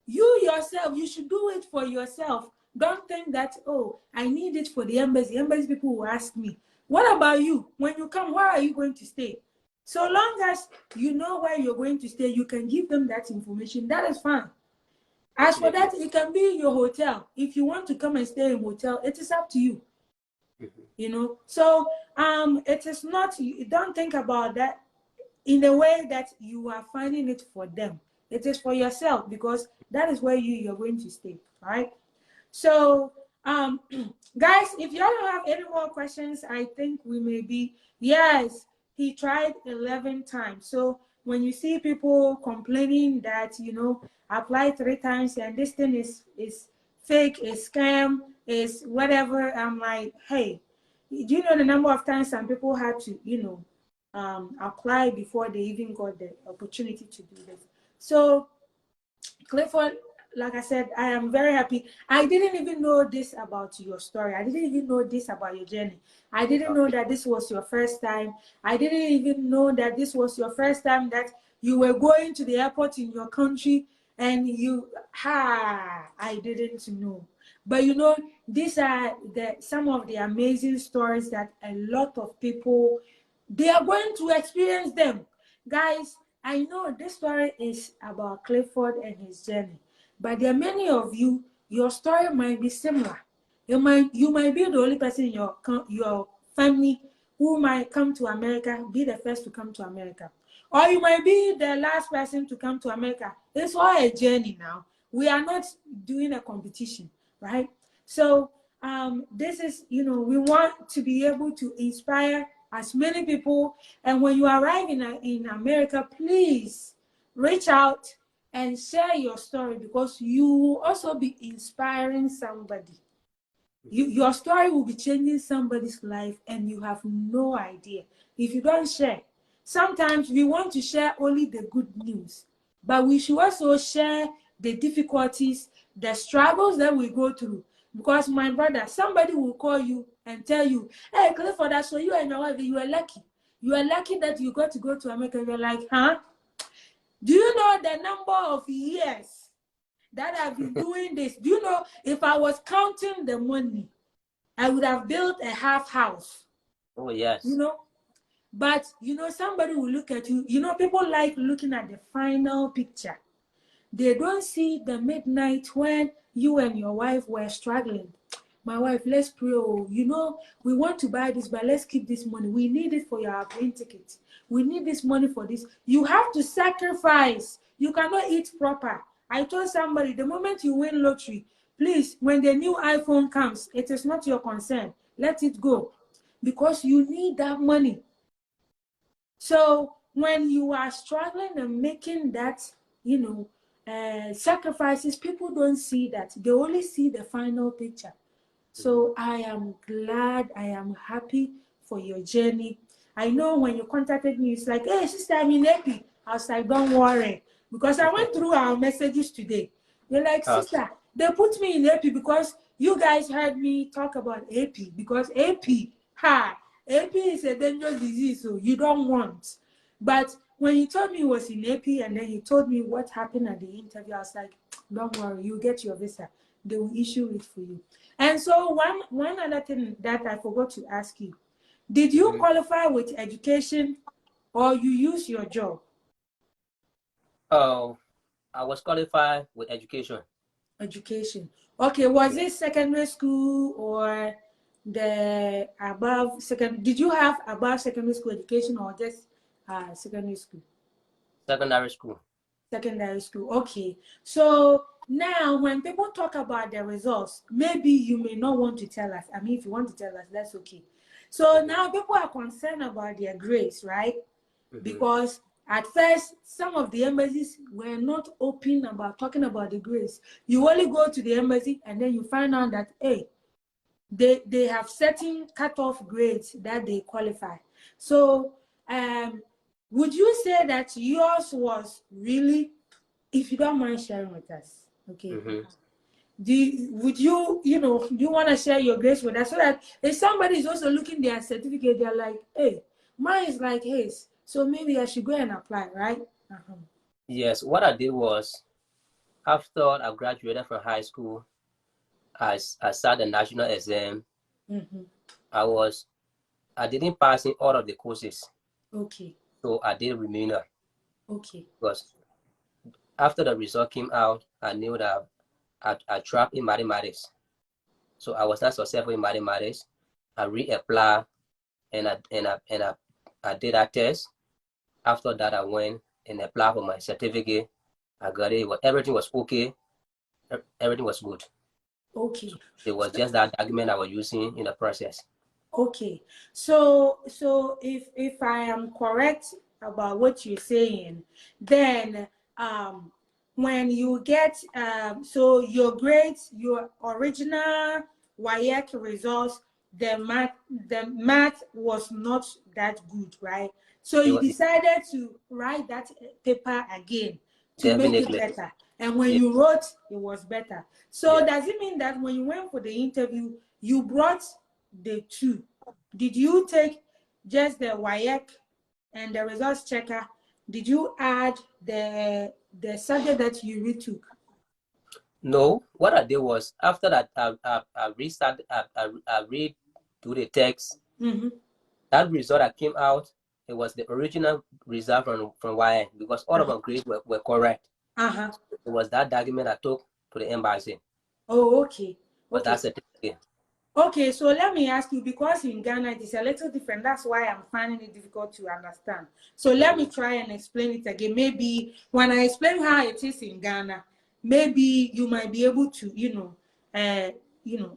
You yourself, you should do it for yourself. Don't think that, oh, I need it for the embassy. Embassy people will ask me. What about you? When you come, where are you going to stay? So long as you know where you're going to stay, you can give them that information. That is fine. As for that, it can be your hotel. If you want to come and stay in hotel, it is up to you. So it is not, you don't think about that in the way that you are finding it for them. It is for yourself, because that is where you're going to stay, right? So guys, if y'all don't have any more questions, I think we may be, yes, he tried 11 times. So when you see people complaining that, apply 3 times and this thing is fake, is scam, is whatever, I'm like, hey, do you know the number of times some people had to, apply before they even got the opportunity to do this? So Clifford, like I said, I am very happy. I didn't even know this about your story. I didn't even know this about your journey. I didn't know that this was your first time. I didn't even know that this was your first time that you were going to the airport in your country and I didn't know. But these are some of the amazing stories that a lot of people, they are going to experience them. Guys, I know this story is about Clifford and his journey, but there are many of you, your story might be similar. You might be the only person in your family who might come to America, be the first to come to America. Or you might be the last person to come to America. It's all a journey now. We are not doing a competition, right? So this is, we want to be able to inspire as many people. And when you arrive in America, please reach out and share your story, because you will also be inspiring somebody. Your story will be changing somebody's life, and you have no idea if you don't share. Sometimes we want to share only the good news, but we should also share the difficulties, the struggles that we go through. Because my brother, somebody will call you and tell you, hey, Clifford, I saw you and your wife, you are lucky. You are lucky that you got to go to America. You're like, huh? Do you know the number of years that I've been doing this? Do you know, if I was counting the money, I would have built a half house. Oh, yes. But somebody will look at you. People like looking at the final picture. They don't see the midnight when you and your wife were struggling. My wife, let's pray. Oh, we want to buy this, but let's keep this money. We need it for your plane ticket. We need this money for this. You have to sacrifice. You cannot eat proper. I told somebody, the moment you win lottery, please, when the new iPhone comes, it is not your concern. Let it go, because you need that money. So when you are struggling and making that, sacrifices, people don't see that. They only see the final picture. So I am glad, I am happy for your journey. I know when you contacted me, it's like, hey, sister, I'm in AP. I was like, don't worry. Because I went through our messages today. You're like, sister, they put me in AP because you guys heard me talk about AP. Because AP is a dangerous disease, so you don't want. But when he told me he was in AP, and then he told me what happened at the interview, I was like, don't worry, you get your visa. They will issue it for you. And so one other thing that I forgot to ask you, did you qualify with education or you use your job? Oh, I was qualified with education. Education. Okay, was it secondary school or the above second? Did you have above secondary school education or just secondary school? Secondary school. Secondary school. Okay. So now when people talk about the results, maybe you may not want to tell us. I mean, if you want to tell us, that's okay. So now people are concerned about their grades, right? Because at first, some of the embassies were not open about talking about the grades. You only go to the embassy and then you find out that, hey, they have certain cutoff grades that they qualify. So would you say that yours was really, if you don't mind sharing with us, okay? Do you want to share your grades with us, so that if somebody is also looking their certificate, they're like, hey, mine is like his, so maybe I should go and apply, right? Yes, what I did was, after I graduated from high school, I sat the national exam. I didn't pass in all of the courses. Okay. So I did remainder. Okay. Because after the result came out, I knew that I dropped in mathematics. So I was not successful in mathematics. I reapplied and I did that test. After that, I went and applied for my certificate. I got it. Everything was okay. Everything was good. Okay. It was just that document I was using in the process. Okay. So if I am correct about what you're saying, then when you get so your grades, your original WAEC results, the math was not that good, right? So you decided to write that paper again to make it better. And when you wrote, it was better. So does it mean that when you went for the interview, you brought the two? Did you take just the WAEC and the results checker? Did you add the subject that you retook? No, what I did was after that I restarted I read to the text. That result that came out, it was the original result from YN because all of our grades were correct. It was that document I took to the embassy. Oh, okay. But Okay. that's a certificate. Okay, so let me ask you, because in Ghana it is a little different. That's why I'm finding it difficult to understand. So let me try and explain it again. Maybe when I explain how it is in Ghana, maybe you might be able to,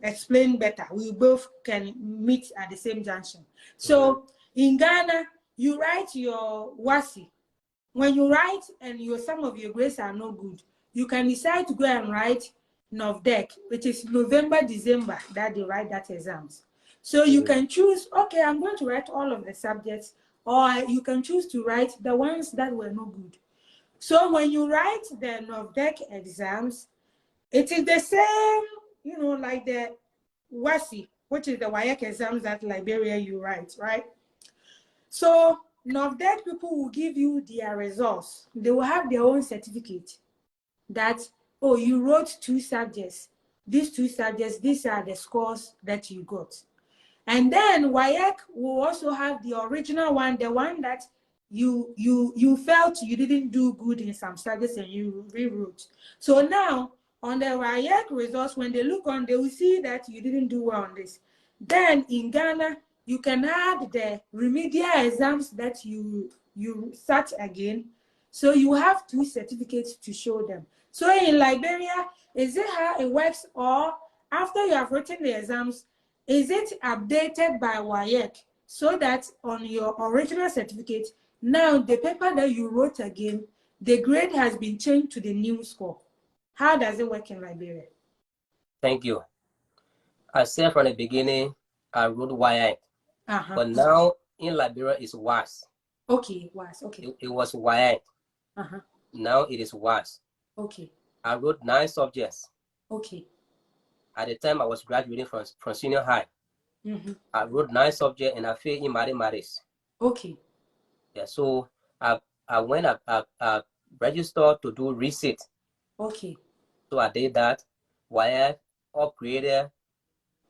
explain better. We both can meet at the same junction. So in Ghana, you write your WASI. When you write and some of your grades are no good, you can decide to go and write NOVDEC, which is November, December, that they write that exams. So you can choose, okay, I'm going to write all of the subjects, or you can choose to write the ones that were no good. So when you write the NOVDEC exams, it is the same, like the WASI, which is the WAEC exams that Liberia you write, right? So NOVDEC people will give you their results. They will have their own certificate that, oh, you wrote 2 subjects. These 2 subjects, these are the scores that you got. And then WAEC will also have the original one, the one that you felt you didn't do good in some subjects and you rewrote. So now on the WAEC results, when they look on, they will see that you didn't do well on this. Then in Ghana, you can add the remedial exams that you sat again. So you have 2 certificates to show them. So in Liberia, is it how it works, or after you have written the exams, is it updated by WAEC so that on your original certificate, now the paper that you wrote again, the grade has been changed to the new score? How does it work in Liberia? Thank you. I said from the beginning, I wrote WAEC. But now in Liberia, it's WAS. Okay, WAS. Okay. It was WAEC. Now it is WAS. Okay. I wrote 9 subjects. Okay. At the time I was graduating from senior high. I wrote 9 subjects and I failed in mathematics. Okay. Yeah, so I went I registered to do resit. Okay. So I did that. WAEC upgraded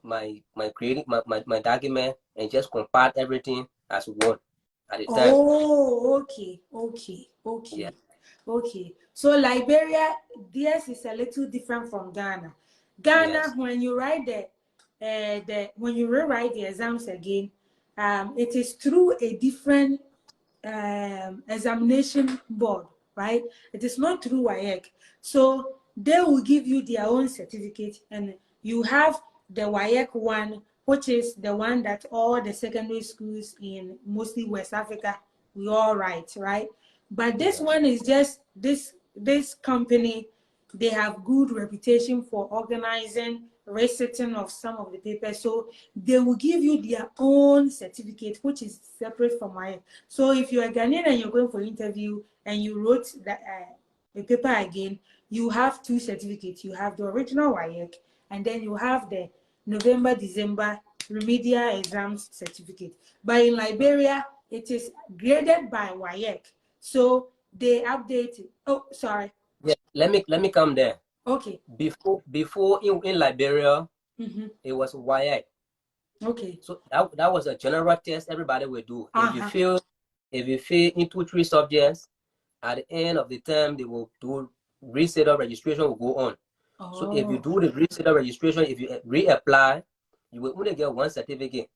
my document and just compact everything as one at the time. Oh, okay. Yeah. Okay. So Liberia, theirs is a little different from Ghana. Ghana, yes. When you write when you rewrite the exams again, it is through a different examination board, right? It is not through WAEC. So they will give you their own certificate, and you have the WAEC one, which is the one that all the secondary schools in mostly West Africa, we all write, right? But this one is just this company, they have good reputation for organizing reciting of some of the papers, so they will give you their own certificate, which is separate from mine. So if you're a Ghanaian and you're going for interview and you wrote the paper again, you have 2 certificates. You have the original WAEC, and then you have the November, December remedial exams certificate. But in Liberia, it is graded by WAEC. So they update it. Oh, sorry. Yeah, let me come there. Okay. Before in Liberia, it was WAEC. Okay. So that was a general test everybody will do. If you fail in 2, 3 subjects, at the end of the term they will do reset of registration will go on. So if you do the reset of registration, if you reapply, you will only get 1 certificate.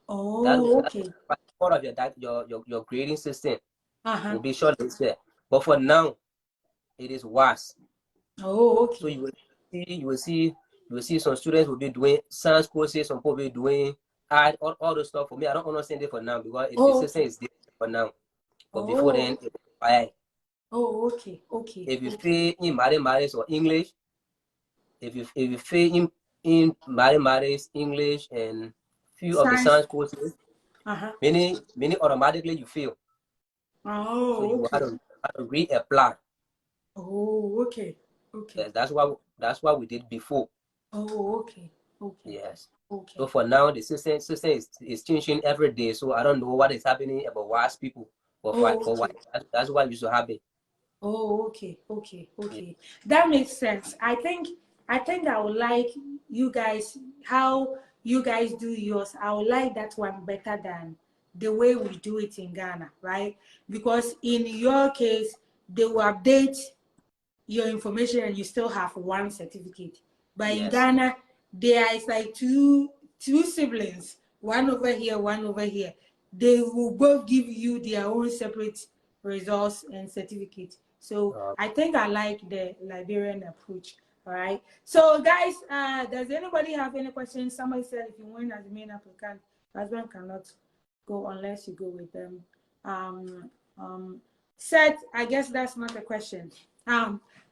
Okay. That's part of your grading system. Will be shortlisted. But for now, it is WAS. Okay. So you will see some students will be doing science courses, some people will be doing art, all the stuff. For me, I don't understand it for now because the system is different for now. But before then, it was WAEC. Okay. If you fail in mathematics or English, if you fail in mathematics, English, and few of the science courses, many automatically you fail. So you have to reapply. Okay. Yes, that's what we did before. Okay. Yes. Okay. So for now, the system is changing every day. So I don't know what is happening about WAS people. But that's what used to happen. Oh, okay, okay. That makes sense. I think I would like you guys how you guys do yours. I would like that one better than the way we do it in Ghana, right? Because in your case, they will update your information and you still have one certificate. But in Yes. Ghana, there is like two siblings, one over here, one over here. They will both give you their own separate results and certificate. So I think I like the Liberian approach. All right. So guys, does anybody have any questions? Somebody said if you win as the main applicant, husband cannot go unless you go with them. Um, said, I guess that's not a question.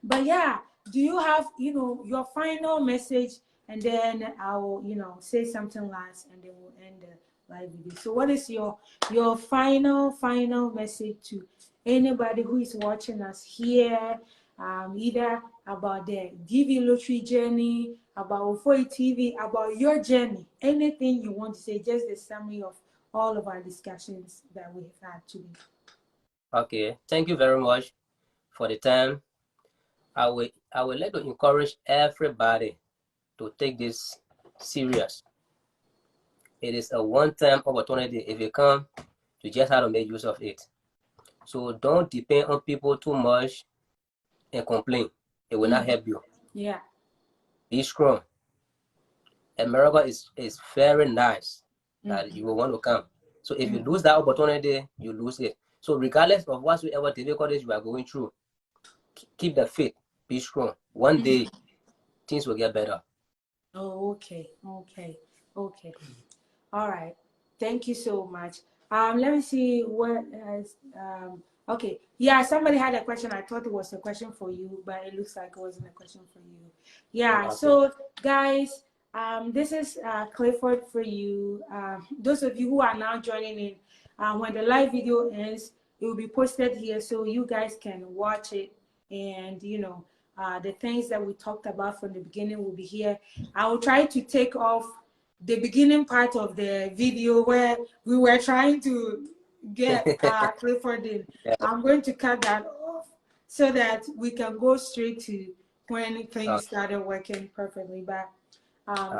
But yeah, do you have, your final message, and then I'll, say something last, and then we'll end the live video. So what is your final message to anybody who is watching us here, either about the DV lottery journey, about Wofoy TV, about your journey, anything you want to say, just the summary of all of our discussions that we've had today. Okay. Thank you very much for the time. I would like to encourage everybody to take this serious. It is a one-time opportunity. If you come, you just have to make use of it. So don't depend on people too much and complain. It will not help you. Yeah. Be strong. America is very nice that you will want to come. So if you lose that opportunity, you lose it. So regardless of whatsoever difficulties you are going through, keep the faith. Be strong. One day, things will get better. Oh, okay. All right. Thank you so much. Let me see what has okay. Yeah, somebody had a question. I thought it was a question for you, but it looks like it wasn't a question for you. Yeah, Okay. so guys, this is Clifford for you. Those of you who are now joining in, when the live video ends, it will be posted here so you guys can watch it, and the things that we talked about from the beginning will be here. I will try to take off the beginning part of the video where we were trying to get Clifford in. Yeah. I'm going to cut that off so that we can go straight to when things started working perfectly. But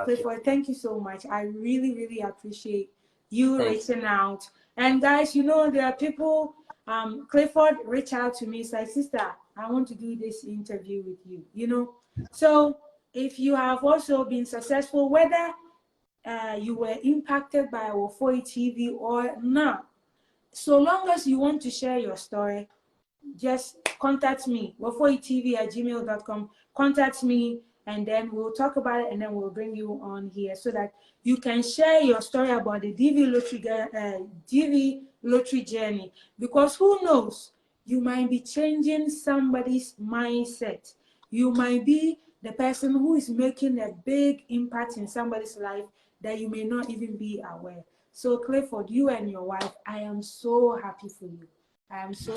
Clifford, thank you so much. I really, really appreciate you reaching out. And guys, there are people, Clifford reached out to me, said, sister, I want to do this interview with you, So if you have also been successful, whether you were impacted by Wofoy TV or not, so long as you want to share your story, just contact me, wofoytv@gmail.com. Contact me, and then we'll talk about it, and then we'll bring you on here so that you can share your story about the DV lottery journey. Because who knows, you might be changing somebody's mindset. You might be the person who is making a big impact in somebody's life that you may not even be aware. So Clifford, you and your wife, I am so happy for you. I am so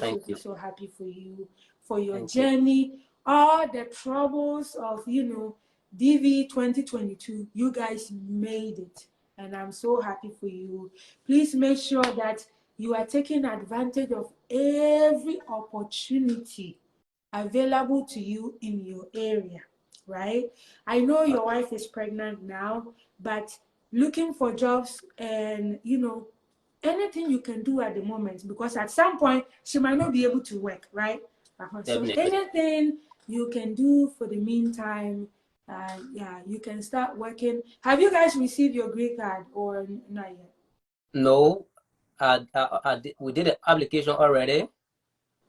happy for you, for your journey, all the troubles of, DV 2022. You guys made it, and I'm so happy for you. Please make sure that you are taking advantage of every opportunity available to you in your area, right? I know your wife is pregnant now, but looking for jobs and, anything you can do at the moment, because at some point she might not be able to work, right? So anything you can do for the meantime, yeah, you can start working. Have you guys received your green card or not yet? No, we did the application already.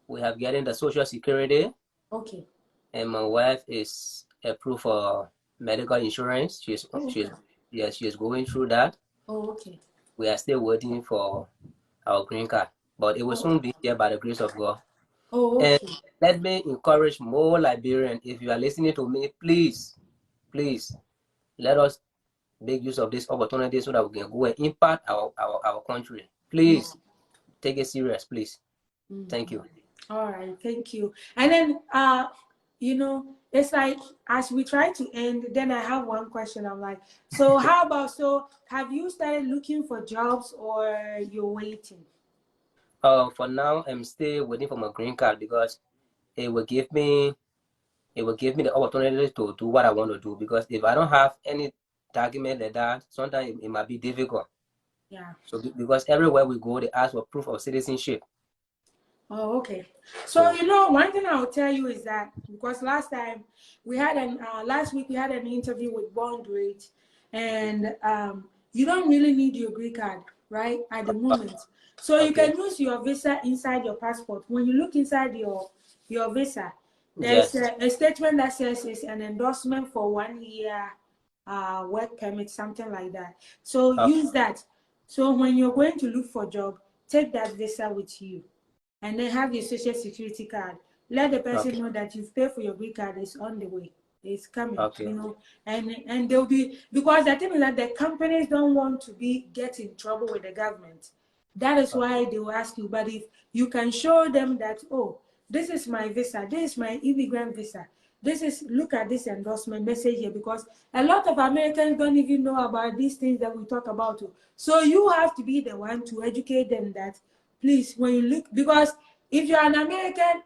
We have gotten the Social Security. Okay. And my wife is approved for medical insurance. She's going through that. Oh, okay. We are still waiting for our green card, but it will soon be here by the grace of God. Oh, okay. And let me encourage more Liberians. If you are listening to me, please, let us make use of this opportunity so that we can go and impact our country. Please take it serious, please. Thank you. All right, thank you. And then it's like as we try to end, then I have one question. I'm like, so how about, have you started looking for jobs or you're waiting? For now, I'm still waiting for my green card because it will give me the opportunity to do what I want to do, because if I don't have any document like that, sometimes it might be difficult. Yeah. So because everywhere we go, they ask for proof of citizenship. Oh, okay. So you know, one thing I'll tell you is that because last time we had last week we had an interview with Bond Rate, and you don't really need your green card right at the moment. So you Okay. can use your visa inside your passport. When you look inside your visa, there's Yes. a statement that says it's an endorsement for 1 year work permit, something like that. So use that. So when you're going to look for a job, take that visa with you, and then have your social security card. Let the person know that you've paid for your green card, is on the way, it's coming. Okay. You know, and they'll be, because the thing is that the companies don't want to get in trouble with the government. That is why they will ask you. But if you can show them that, oh, this is my visa, this is my immigrant visa, this is, look at this endorsement message here, because a lot of Americans don't even know about these things that we talk about too. So you have to be the one to educate them that, please, when you look, because if you're an American,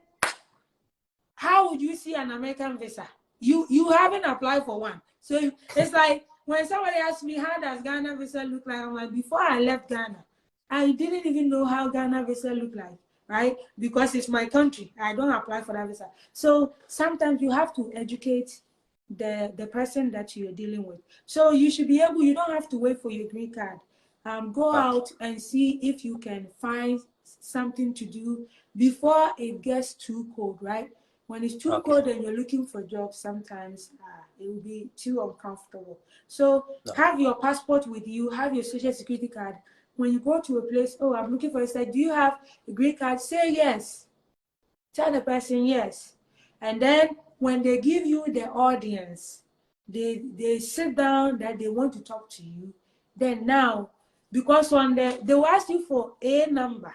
how would you see an American visa? You haven't applied for one. So it's like when somebody asks me, how does Ghana visa look like? I'm like, before I left Ghana, I didn't even know how Ghana visa look like, right? Because it's my country. I don't apply for that visa. So sometimes you have to educate the person that you're dealing with. So you should be able, you don't have to wait for your green card. Go out and see if you can find something to do before it gets too cold, right? When it's too cold and you're looking for jobs, sometimes it will be too uncomfortable. So have your passport with you, have your social security card. When you go to a place, oh, I'm looking for a site, do you have a green card? Say yes. Tell the person yes. And then when they give you the audience, they sit down that they want to talk to you. Then now, because they will ask you for a number.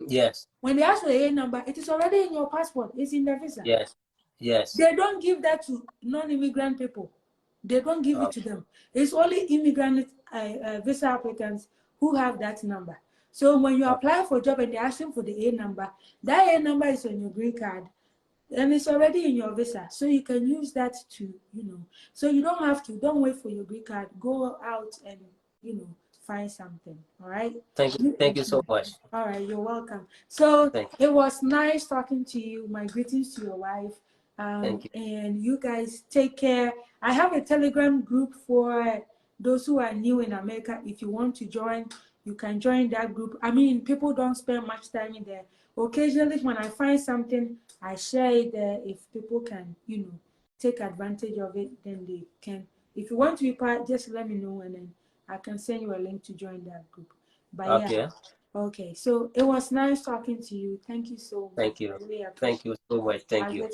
Yes. When they ask for a number, it is already in your passport. It's in the visa. Yes. Yes. They don't give that to non-immigrant people. They don't give it to them. It's only immigrant visa applicants who have that number. So when you apply for a job and they're asking for the A number, that A number is on your green card and it's already in your visa. So you can use that to, so you don't wait for your green card. Go out and, find something. All right. Thank you so much. All right, you're welcome. So it was nice talking to you. My greetings to your wife. Thank you. And you guys take care. I have a Telegram group for those who are new in America. If you want to join, you can join that group. I mean, people don't spend much time in there. Occasionally, when I find something, I share it there. If people can, take advantage of it, then they can. If you want to be part, just let me know, and then I can send you a link to join that group. But yeah. Okay, so it was nice talking to you. Thank you so much. Thank you. Really Thank you so much. Thank you.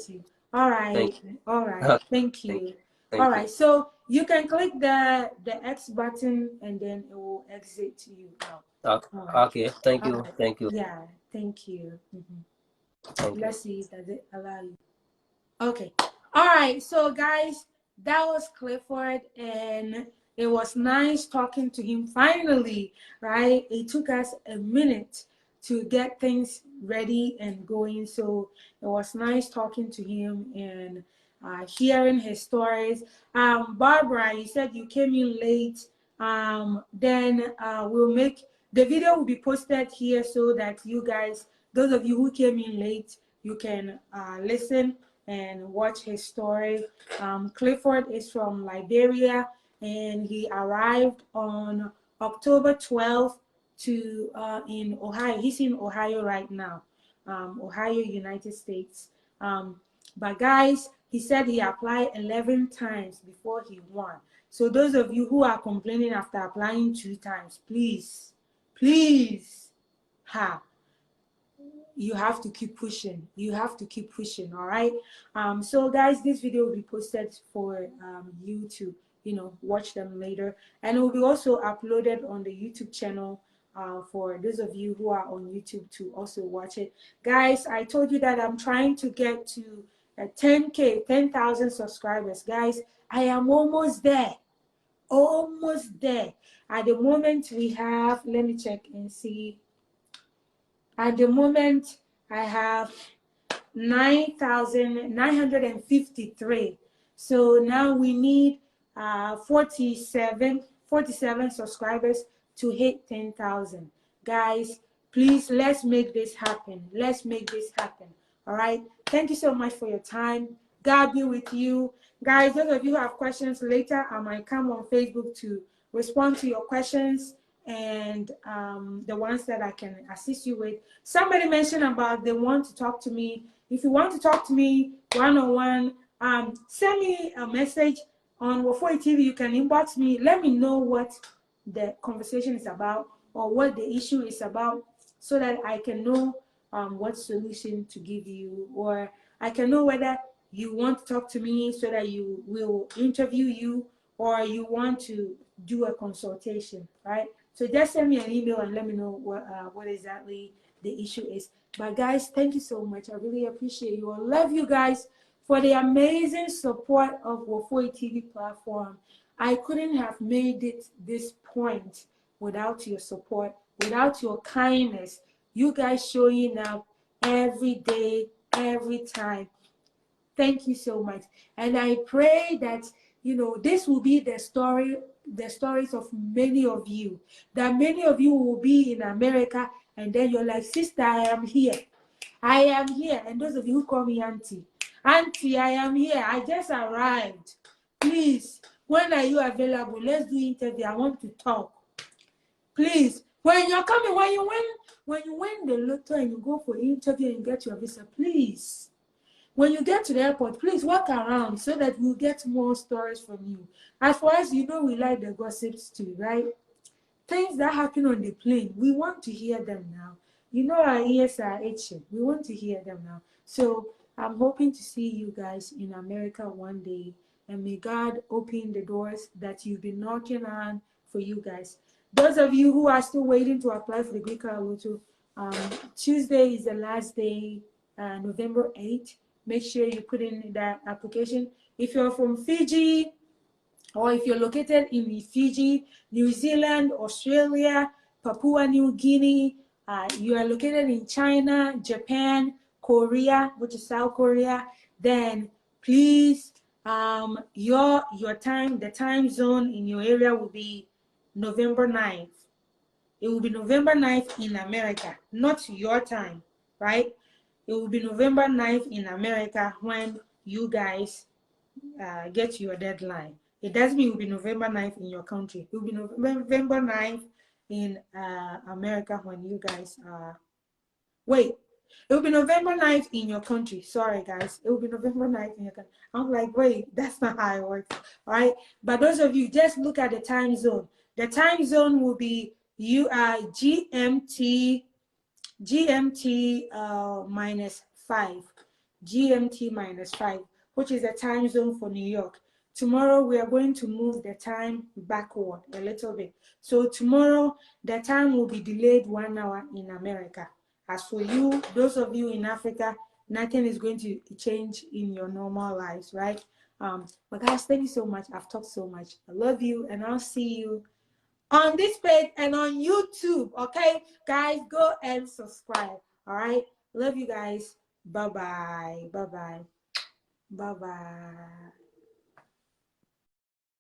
All right. All right. Thank you. All right. So you can click the X button and then it will exit to you now. Okay. Thank you. Thank you. Yeah. Thank you. Thank Let's see. Does it allow you? Okay. All right. So guys, that was Clifford, and it was nice talking to him finally, right? It took us a minute to get things ready and going. So it was nice talking to him and hearing his stories. Barbara, you said you came in late. Then we'll make the video will be posted here so that you guys, those of you who came in late, you can listen and watch his story. Clifford is from Liberia, and he arrived on October 12th in Ohio. He's in Ohio right now, Ohio, United States. But guys, he said he applied 11 times before he won. So those of you who are complaining after applying 2 times, please, you have to keep pushing. You have to keep pushing. All right. So guys, this video will be posted for you to watch them later, and it will be also uploaded on the YouTube channel for those of you who are on YouTube to also watch it. Guys, I told you that I'm trying to get to 10K, 10,000 subscribers. Guys, I am almost there. Almost there. At the moment we have, let me check and see. At the moment, I have 9,953. So now we need 47 subscribers to hit 10,000. Guys, please, let's make this happen. Let's make this happen. All right. Thank you so much for your time. God be with you. Guys, those of you who have questions later, I might come on Facebook to respond to your questions and the ones that I can assist you with. Somebody mentioned about they want to talk to me. If you want to talk to me one-on-one, send me a message on Wofoy TV. You can inbox me. Let me know what the conversation is about or what the issue is about so that I can know what solution to give you, or I can know whether you want to talk to me so that you will interview you, or you want to do a consultation, right? So just send me an email and let me know what exactly the issue is. But guys, thank you so much. I really appreciate you. I love you guys for the amazing support of Wofoy TV platform. I couldn't have made it this point without your support, without your kindness. You guys showing up every day, every time. Thank you so much. And I pray that, you know, this will be the stories of many of you, that many of you will be in America and then you're like, sister, I am here. I am here. And those of you who call me auntie, auntie, I am here. I just arrived. Please, when are you available? Let's do interview. I want to talk. Please, when you're coming, when you win the lotto and you go for interview and get your visa, please. When you get to the airport, please walk around so that we'll get more stories from you. As far as you know, we like the gossips too, right? Things that happen on the plane, we want to hear them now. You know our ears are itching. We want to hear them now. So I'm hoping to see you guys in America one day. And may God open the doors that you've been knocking on for you guys. Those of you who are still waiting to apply for the Green Card Lotto, Tuesday is the last day, November 8th. Make sure you put in that application. If you're from Fiji, or if you're located in Fiji, New Zealand, Australia, Papua New Guinea, you are located in China, Japan, Korea, which is South Korea, then please, your time, the time zone in your area will be November 9th. It will be November 9th in America, not your time, right? It will be November 9th in America when you guys get your deadline. It doesn't mean it will be November 9th in your country. It will be November 9th in America when you guys wait. It will be November 9th in your country. Sorry, guys. It will be November 9th in your country. I'm like, wait, that's not how it works. All right. But those of you, just look at the time zone. The time zone will be GMT -5. GMT -5, which is the time zone for New York. Tomorrow we are going to move the time backward a little bit. So tomorrow the time will be delayed 1 hour in America. As for you, those of you in Africa, nothing is going to change in your normal lives, right? But guys, thank you so much. I've talked so much. I love you, and I'll see you on this page and on YouTube. Okay, guys, go and subscribe. All right, love you guys. Bye bye. Bye bye. Bye bye.